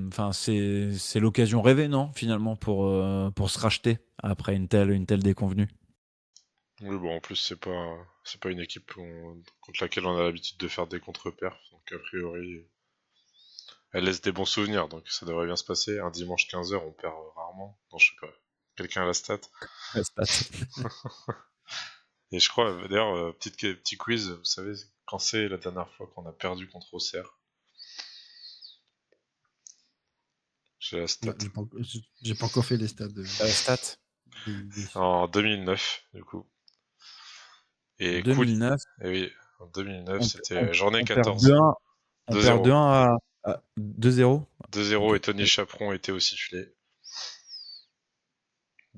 enfin, c'est l'occasion rêvée, non, finalement, pour se racheter après une telle déconvenue. Oui, bon, en plus, c'est pas une équipe contre laquelle on a l'habitude de faire des contre-perfs, donc a priori, elle laisse des bons souvenirs, donc ça devrait bien se passer. Un dimanche 15h, on perd rarement. Non, je sais pas. Quelqu'un a la stat? La stat. Et je crois, d'ailleurs, petit quiz, vous savez, quand c'est la dernière fois qu'on a perdu contre Auxerre? J'ai la stat. Non, j'ai pas encore fait les stades. La stat. En 2009, du coup. Et cool. 2009. Et oui, en 2009, On c'était journée on perd 14. 2-1. On perd 2-0. 2-1 à 2-0. 2-0 Ok. et Tony Chaperon était au sifflet.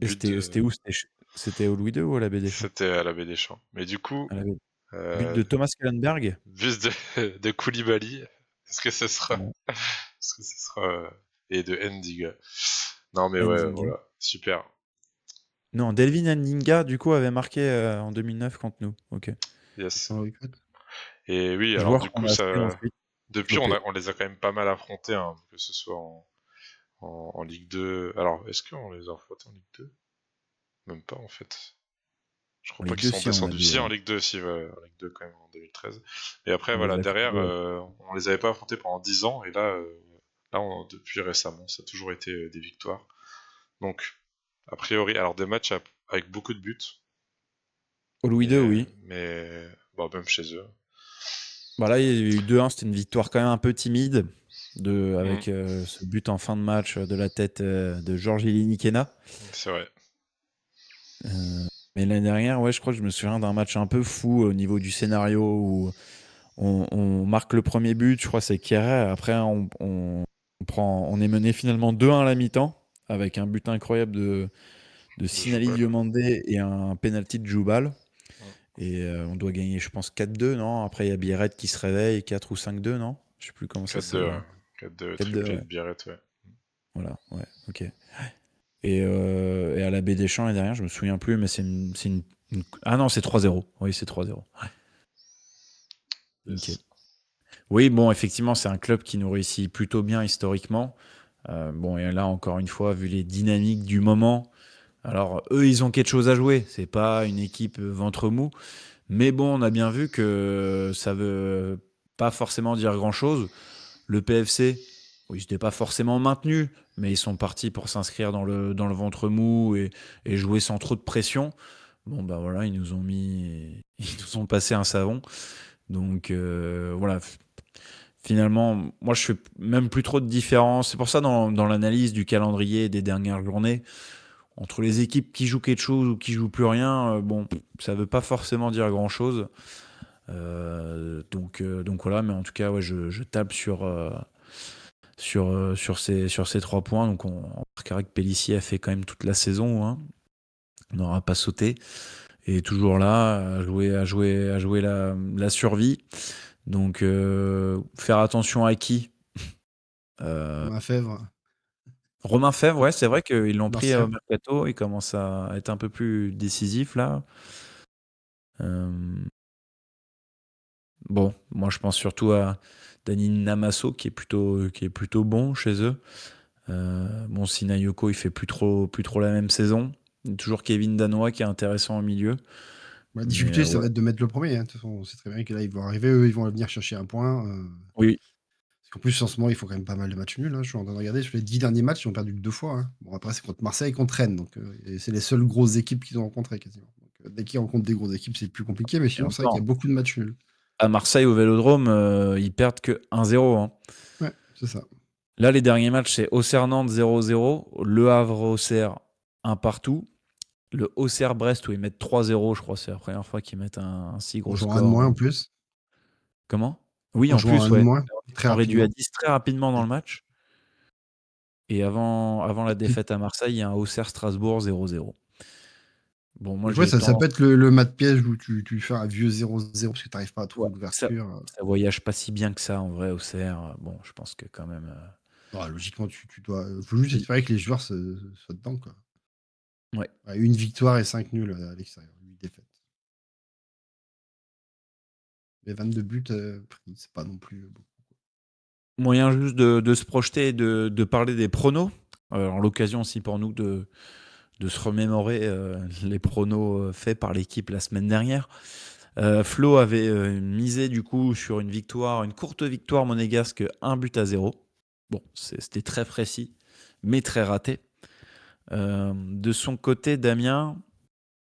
Et But c'était de... où? C'était au Louis II ou à la Baie des Champs? C'était à la Baie des Champs. Mais du coup, À la Baie. But euh, de Thomas Kellenberg? bus de Koulibaly, est-ce que ce sera, Non. est-ce que ce sera, et de Ndiga. Non mais ouais, Ndinga. voilà, super. Non, Delvin Ndinga, du coup, avait marqué en 2009 contre nous. Ok. Yes. Oh, écoute. Et oui, alors du Joueur qu'on coup, a fait ça, ensuite depuis, flopé. on les a quand même pas mal affrontés, hein, que ce soit en Ligue 2. Alors, est-ce qu'on les a affrontés en Ligue 2? Même pas, en fait. Je En crois pas Ligue qu'ils 2, sont si, on a descendus. dû. Si, en Ligue 2, si, ouais, en Ligue 2 quand même, en 2013. Et après, On les voilà, a derrière, fait. on les avait pas affrontés pendant 10 ans, et là, depuis récemment, ça a toujours été des victoires. Donc, a priori, alors des matchs avec beaucoup de buts, Au Louis II, oui. mais bon, même chez eux. Bah là, il y a eu 2-1, c'était une victoire quand même un peu timide, Mhm, avec ce but en fin de match de la tête de Georges Linikena. c'est vrai. Mais l'année dernière, ouais, je crois que je me souviens d'un match un peu fou au niveau du scénario où on marque le premier but, je crois que c'est Kéré. Après, on est mené finalement 2-1 à la mi-temps, avec un but incroyable de Sinali Joubal. Diomandé et un penalty de Joubal. Mhm. Et on doit gagner, je pense, 4-2, non? Après, il y a Biarret qui se réveille, 4 ou 5-2, non? Je sais plus comment ça se... 4-2, ouais. 4-2, 4-2, triplé ouais. de Biarret, ouais. Voilà, ouais, ok. Et à la Baie des Champs, l'année dernière, je me souviens plus, mais Ah non, c'est 3-0. Oui, c'est 3-0. Ouais, nickel. Yes. Oui, bon, effectivement, c'est un club qui nous réussit plutôt bien historiquement. Bon, et là, encore une fois, vu les dynamiques du moment, alors eux, ils ont quelque chose à jouer. C'est pas une équipe ventre mou. Mais bon, on a bien vu que ça veut pas forcément dire grand-chose. Le PFC, ils n'étaient pas forcément maintenus, mais ils sont partis pour s'inscrire dans le ventre mou et jouer sans trop de pression. Bon, bah voilà, ils nous ont passé un savon. Donc voilà, finalement, moi je fais même plus trop de différence. C'est pour ça dans l'analyse du calendrier des dernières journées, entre les équipes qui jouent quelque chose ou qui jouent plus rien, bon, ça veut pas forcément dire grand-chose. Donc voilà, mais en tout cas, ouais, je tape sur ces 3 points. Donc on remarquera que Pélissier a fait quand même toute la saison, hein. On n'aura pas sauté. Et toujours là, à jouer la survie. Donc faire attention à qui Ma Fèvre, Romain Fèvre, ouais, c'est vrai qu'ils l'ont pris au Martien. mercato. Il commence à être un peu plus décisif là. Euh, Bon, moi je pense surtout à Dani Namasso qui est plutôt bon chez eux. Bon, Sinayoko il fait plus trop la même saison. Il y a toujours Kevin Danois qui est intéressant au milieu. La Mais difficulté, ça ouais. va être de mettre le premier, hein. De toute façon, on sait très bien que là, ils vont arriver, eux, ils vont venir chercher un point. Oui. Parce qu'en plus, en ce moment, il faut quand même pas mal de matchs nuls, hein. Je suis en train de regarder, sur les 10 derniers matchs, ils ont perdu que 2 fois, hein. Bon, après, c'est contre Marseille et contre Rennes. Donc, et c'est les seules grosses équipes qu'ils ont rencontrées quasiment. Donc, dès qu'ils rencontrent des grosses équipes, c'est plus compliqué. Mais Et sinon, c'est vrai qu'il y encore, a beaucoup de matchs nuls. à Marseille au Vélodrome, ils perdent que 1-0, hein. Ouais, c'est ça. Là, les derniers matchs, c'est Auxerre-Nantes 0-0, Le Havre-Auxerre 1 partout, le Auxerre-Brest où ils mettent 3-0, je crois, c'est la première fois qu'ils mettent un si En gros jouant un de moins score. en plus. Comment? Oui, En en jouant plus, un de ouais. moins, Ils très sont réduits à rapidement. 10 très rapidement dans le match. Et avant la défaite à Marseille, il y a un Auxerre-Strasbourg 0-0. Bon, moi, Donc, ouais, j'ai ça peut tendance. être le match piège où tu fais un vieux 0-0 parce que tu n'arrives pas à Ouais, trouver ça, l'ouverture. ça voyage pas si bien que ça, en vrai, Auxerre. Bon, je pense que quand même. Bah, logiquement, tu dois. Faut juste il- espérer que les joueurs soient dedans, quoi. Ouais. Ouais, une victoire et 5 nuls à l'extérieur. 8 défaites. Mais 22 buts pris, c'est pas non plus beaucoup. Moyen juste de se projeter et de parler des pronos. Alors, l'occasion aussi pour nous de se remémorer les pronos faits par l'équipe la semaine dernière. Flo avait misé du coup sur une courte victoire monégasque, 1-0. Bon, c'était très précis, mais très raté. De son côté, Damien,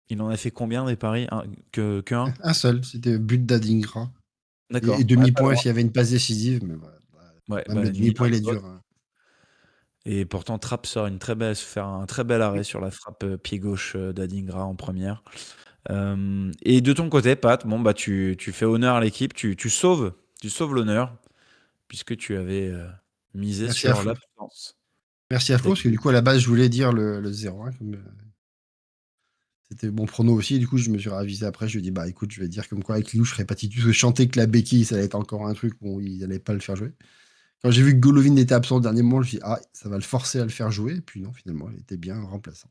il en a fait combien des paris? Que un? Un seul, c'était but d'Adingra. Et D'accord. Ouais, pas demi-point loin. s'il y avait une passe décisive, mais voilà. Ouais, Même bah, le ni l'un demi-point, il ni est l'autre. dur, hein. Et pourtant, Trapp sort faire un très bel arrêt sur la frappe pied gauche d'Adingra en première. Et de ton côté, Pat, bon, bah, tu fais honneur à l'équipe, tu sauves l'honneur, puisque tu avais misé Merci à sur Flo. l'absence Merci à Flo, parce que du d'Akili. coup, à la base, je voulais dire le 0-1, comme C'était mon prono aussi. Du coup, je me suis ravisé après. Je lui ai dit, bah écoute, je vais dire comme quoi avec Liu, je serais pas titulaire. Je chantais que la béquille, ça allait être encore un truc où il allait pas le faire jouer. Quand j'ai vu que Golovin était absent au dernier moment, je me suis dit, ah, ça va le forcer à le faire jouer. Et puis non, finalement, il était bien remplaçant.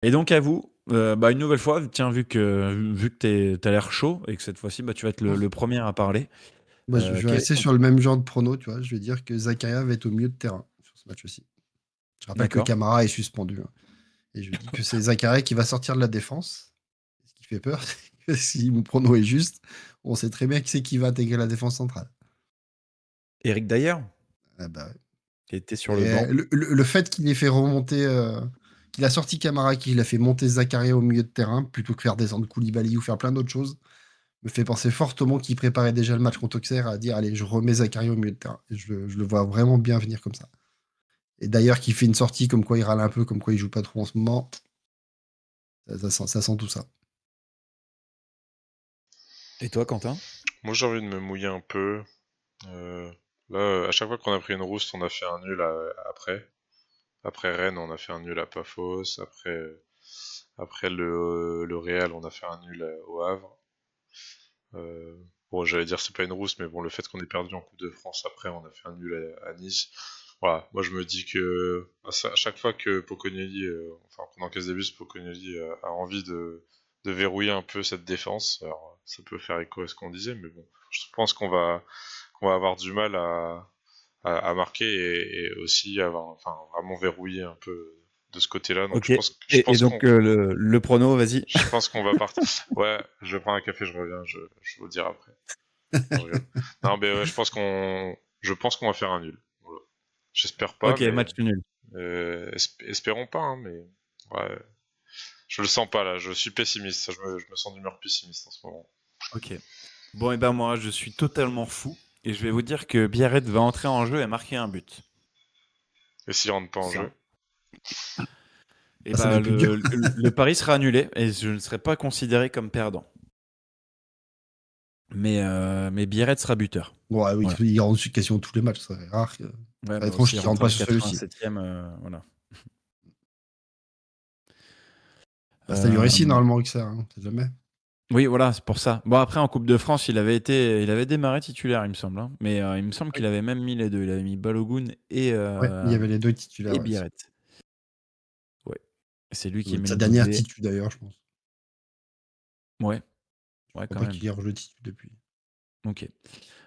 Et donc à vous, une nouvelle fois, tiens, vu que t'as l'air chaud et que cette fois-ci, tu vas être le premier à parler. Moi, je vais Quel est rester ton- sur le même genre de prono, tu vois. Je vais dire que Zakaria va être au milieu de terrain sur ce match aussi. Je rappelle que D'accord. Camara est suspendu, hein. Et je dis que c'est Zakaria qui va sortir de la défense. Ce qui fait peur, c'est que si mon prono est juste, on sait très bien qui c'est qui va intégrer la défense centrale. Eric Dyer, Ah bah ouais. qui était sur le Et banc. le fait qu'il ait fait remonter, qu'il a sorti Camara, qu'il a fait monter Zakaria au milieu de terrain, plutôt que faire descendre Koulibaly ou faire plein d'autres choses, me fait penser fortement qu'il préparait déjà le match contre Auxerre à dire allez, je remets Zakaria au milieu de terrain. Et je le vois vraiment bien venir comme ça. Et d'ailleurs, qui fait une sortie comme quoi il râle un peu, comme quoi il joue pas trop en ce moment, ça sent tout ça. Et toi, Quentin? Moi, j'ai envie de me mouiller un peu. Là, à chaque fois qu'on a pris une rouste, on a fait un nul après. Après Rennes, on a fait un nul à Pafos. Après le Real, on a fait un nul au Havre. Bon, j'allais dire c'est pas une rousse, mais bon, le fait qu'on ait perdu en Coupe de France après, on a fait un nul à Nice. Voilà, moi je me dis que à chaque fois que Pocognoli, enfin qu'on encaisse des buts, Pocognoli a envie de verrouiller un peu cette défense. Alors, ça peut faire écho à ce qu'on disait, mais bon, je pense qu'on va avoir du mal à marquer et aussi enfin, vraiment verrouiller un peu de ce côté-là. Donc Ok. je Et pense donc qu'on le prono, vas-y. je pense qu'on va partir. Ouais, je vais prendre un café, je reviens, je vais vous dire après. Non, je rigole. Non, mais ouais, je pense qu'on va faire un nul. Voilà. J'espère pas, Ok, mais match nul. espérons pas, hein, mais ouais, je le sens pas là. Je suis pessimiste. Je me sens d'humeur pessimiste en ce moment. Ok. Bon, et ben moi, je suis totalement fou. Et je vais vous dire que Biarritz va entrer en jeu et marquer un but. Et s'il rentre pas en Ça. jeu, Et Ah, ça va être plus dur. le pari sera annulé et je ne serai pas considéré comme perdant. Mais Biarritz sera buteur. Ouais, oui, Voilà. il rentre sur quasiment tous les matchs. Ça serait rare. Ouais, Ça va mais être étrange aussi qu'il rentre rentrer à pas la sur celui-ci. 87e, voilà. Bah, c'était du récit Euh, normalement, Auxerre. Hein, on sait jamais. oui, voilà, c'est pour ça. Bon, après, en Coupe de France, il avait démarré titulaire, il me semble, hein. Mais il me semble Oui. qu'il avait même mis les deux. Il avait mis Balogun Ouais, il y avait les deux titulaires. et Ouais. Biarritz. Ouais. C'est lui qui met Sa le dernière doublé. titu d'ailleurs, je pense. Ouais, Je ouais, crois quand pas même. qu'il ait rejoué titu depuis. Ok.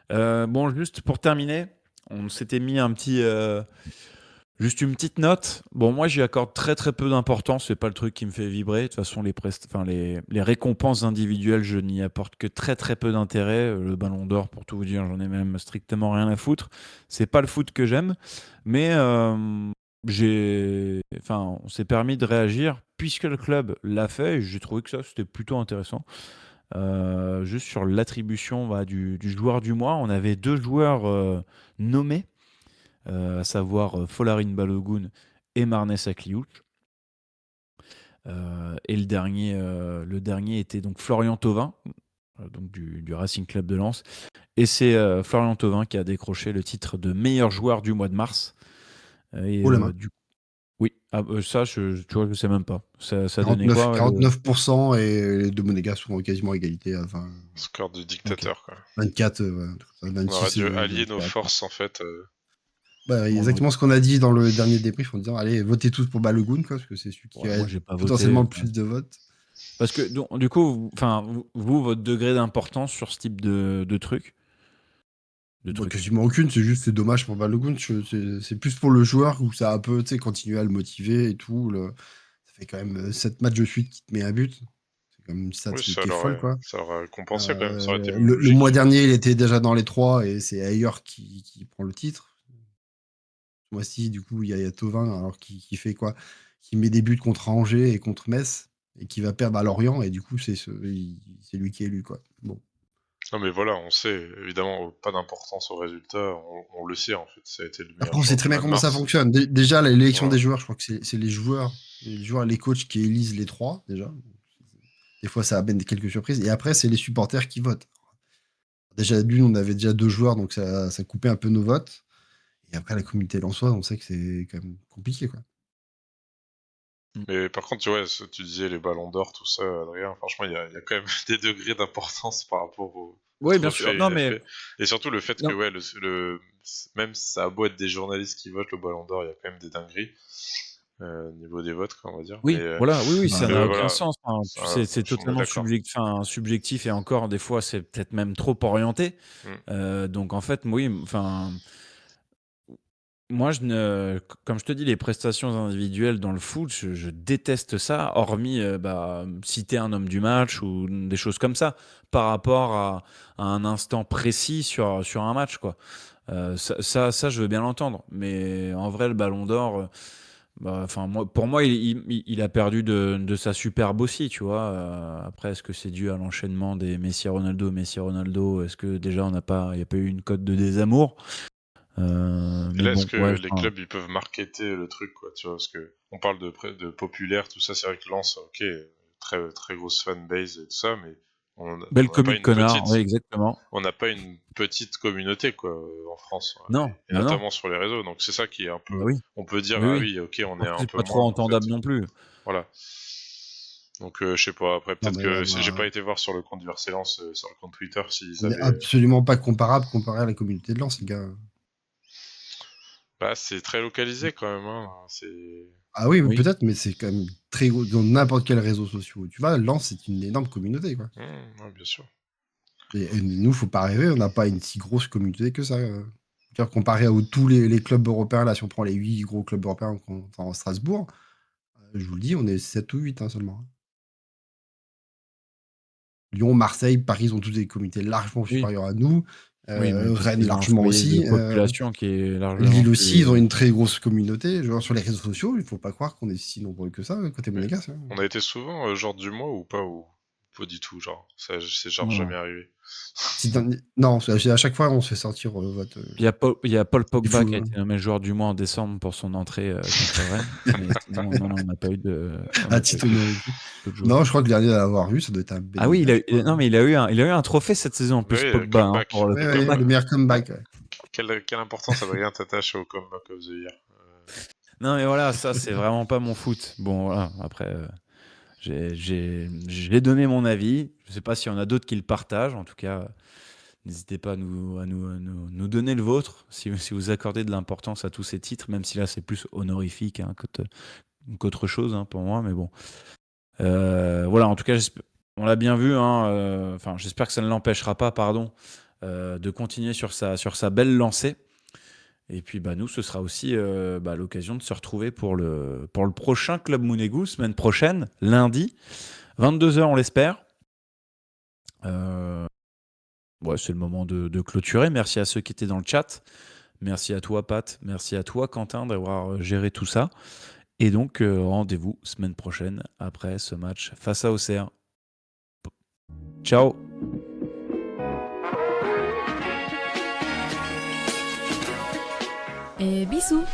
Bon, juste pour terminer, on s'était mis juste une petite note. Bon, moi, j'y accorde très très peu d'importance. C'est pas le truc qui me fait vibrer. De toute façon, les récompenses individuelles, je n'y apporte que très très peu d'intérêt. Le Ballon d'Or, pour tout vous dire, j'en ai même strictement rien à foutre. C'est pas le foot que j'aime, mais on s'est permis de réagir puisque le club l'a fait. Et j'ai trouvé que ça c'était plutôt intéressant. Juste sur l'attribution du joueur du mois, on avait deux joueurs nommés, à savoir Folarin Balogun et Marnes Akliouch. Et le dernier était donc Florian Thauvin, donc du Racing Club de Lens. Et c'est Florian Thauvin qui a décroché le titre de meilleur joueur du mois de mars. Et Oh la main. oui, ça, tu vois, je sais même pas. Ça donnait 49, quoi 49% et les deux Monégas sont quasiment à égalité à 20. score du Ok. dictateur, quoi. 24, ouais, un truc comme ça, On aurait 26 dû et allier nos 24. forces, en fait. Bah, On aurait- exactement ce qu'on a dit dans le dernier débrief en disant allez, votez tous pour Balogun, quoi, parce que c'est celui qui Ouais, a moi, j'ai pas potentiellement voté. le plus de votes. Parce que, du coup, votre degré d'importance sur ce type de truc. Bon, quasiment aucune, c'est dommage pour Balogun. C'est plus pour le joueur où ça a un peu continué à le motiver et tout. Ça fait quand même 7 matchs de suite qui te met un but. C'est quand même une stat Oui, qui est folle, quoi. ça l'aurait compensé quand même. Ça aurait été même Le mois logique. dernier, il était déjà dans les 3 et c'est ailleurs qui prend le titre. Ce mois-ci, du coup, il y a Thauvin, alors qui fait quoi? Qui met des buts contre Angers et contre Metz et qui va perdre à Lorient et du coup, c'est lui qui est élu, quoi. Bon. Non, mais voilà, on sait, évidemment, pas d'importance au résultat. On le sait, en fait. Ça a été le meilleur Après, on sait joueur du très bien mois de comment ça mars. fonctionne. Déjà, l'élection Voilà. des joueurs, je crois que c'est les joueurs et les coachs qui élisent les trois, déjà. Des fois, ça amène quelques surprises. Et après, c'est les supporters qui votent. Déjà, d'une, on avait déjà deux joueurs, donc ça coupait un peu nos votes. Et après, la communauté lensoise, on sait que c'est quand même compliqué, quoi. Mais par contre, tu vois, tu disais les ballons d'or, tout ça, Adrien, franchement, il y a quand même des degrés d'importance par rapport au Oui, bien trophée sûr. Non, mais fait. Et surtout le fait que, non. ouais, même si ça a beau être des journalistes qui votent le ballon d'or, il y a quand même des dingueries au niveau des votes, quoi, on va dire. Oui, voilà, oui, ça Bah, n'a aucun voilà, sens. Enfin, ça, c'est on est totalement d'accord. subjectif et encore, des fois, c'est peut-être même trop orienté. Donc, en fait, oui, enfin, moi, comme je te dis, les prestations individuelles dans le foot, je déteste ça, hormis citer un homme du match ou des choses comme ça, par rapport à un instant précis sur un match, quoi. Ça, je veux bien l'entendre. Mais en vrai, le Ballon d'Or, pour moi, il a perdu de sa superbe aussi, tu vois. Après, est-ce que c'est dû à l'enchaînement des Messi Ronaldo? Est-ce que déjà, il n'y a pas eu une cote de désamour? Et Mais là, bon, est-ce que ouais. les clubs ils peuvent marketer le truc, quoi, tu vois, parce que on parle de populaire, tout ça, c'est vrai que Lens, ok, très très grosse fanbase et tout ça, mais Belle on n'a pas commu de une connard, oui, petite, exactement. on n'a pas une petite communauté, quoi, en France, Non, et bah non, notamment sur les réseaux. Donc c'est ça qui est un bah peu, oui, on peut dire oui, ah oui. oui, ok, on est Surtout, un c'est peu pas trop moins, mais en fait, entendable non plus. voilà. Donc je sais pas. Après non, peut-être mais que j'ai pas été voir sur le compte Verse Lens, sur le compte Twitter s'ils on n'est avaient. absolument pas comparé à la communauté de Lens, les gars. Bah c'est très localisé quand même. Hein. C'est. Ah oui, Oui. peut-être, mais c'est quand même très gros dans n'importe quel réseau social. Tu vois, Lens, c'est une énorme communauté, quoi. Ouais, bien sûr. Et nous, faut pas rêver, on n'a pas une si grosse communauté que ça. Dire, comparé à tous les clubs européens, là, si on prend les 8 gros clubs européens en Strasbourg, je vous le dis, on est 7 ou 8 seulement. Lyon, Marseille, Paris ont toutes des communautés largement Oui, supérieures à nous. oui, mais puis Rennes c'est un largement foyer de aussi. population qui est largement Lille aussi, ils ont plus. une très grosse communauté. Genre sur les réseaux sociaux, il faut pas croire qu'on est si nombreux que ça côté Mais monégasque. on a été souvent genre du mois ou pas, ou pas du tout, genre ça c'est genre Non. jamais arrivé. Non, à chaque fois, on se fait sortir votre. Il y a Paul C'est Pogba fou. qui a été nommé joueur du mois en décembre pour son entrée contre Rennes. Mais sinon, non, on n'a pas eu À titre honoristique. d'autres joueurs. Non, je crois que le dernier à l'avoir vu, ça doit être un Ah oui, Benatia, je crois. non, mais il a eu un trophée cette saison en plus, Oui, Pogba, hein, comeback, pour le Ouais, le ouais, comeback. le meilleur comeback. Ouais. Ouais. Quelle importance Adrien t'attache au comeback of the year. Non, mais voilà, ça, c'est vraiment pas mon foot. Bon, voilà, après, j'ai donné mon avis. Je sais pas s'il y en a d'autres qui le partagent. En tout cas, n'hésitez pas à nous donner le vôtre si vous accordez de l'importance à tous ces titres, même si là, c'est plus honorifique hein, qu'autre chose hein, pour moi. Mais bon. Voilà, en tout cas, on l'a bien vu. Hein, j'espère que ça ne l'empêchera pas, pardon, de continuer sur sa belle lancée. Et puis nous, ce sera aussi l'occasion de se retrouver pour le prochain Club Mounegou, semaine prochaine, lundi, 22h, on l'espère. C'est le moment de clôturer. Merci à ceux qui étaient dans le chat. Merci à toi, Pat. Merci à toi, Quentin, d'avoir géré tout ça. Et donc, rendez-vous semaine prochaine après ce match face à Auxerre. Ciao. Et bisous.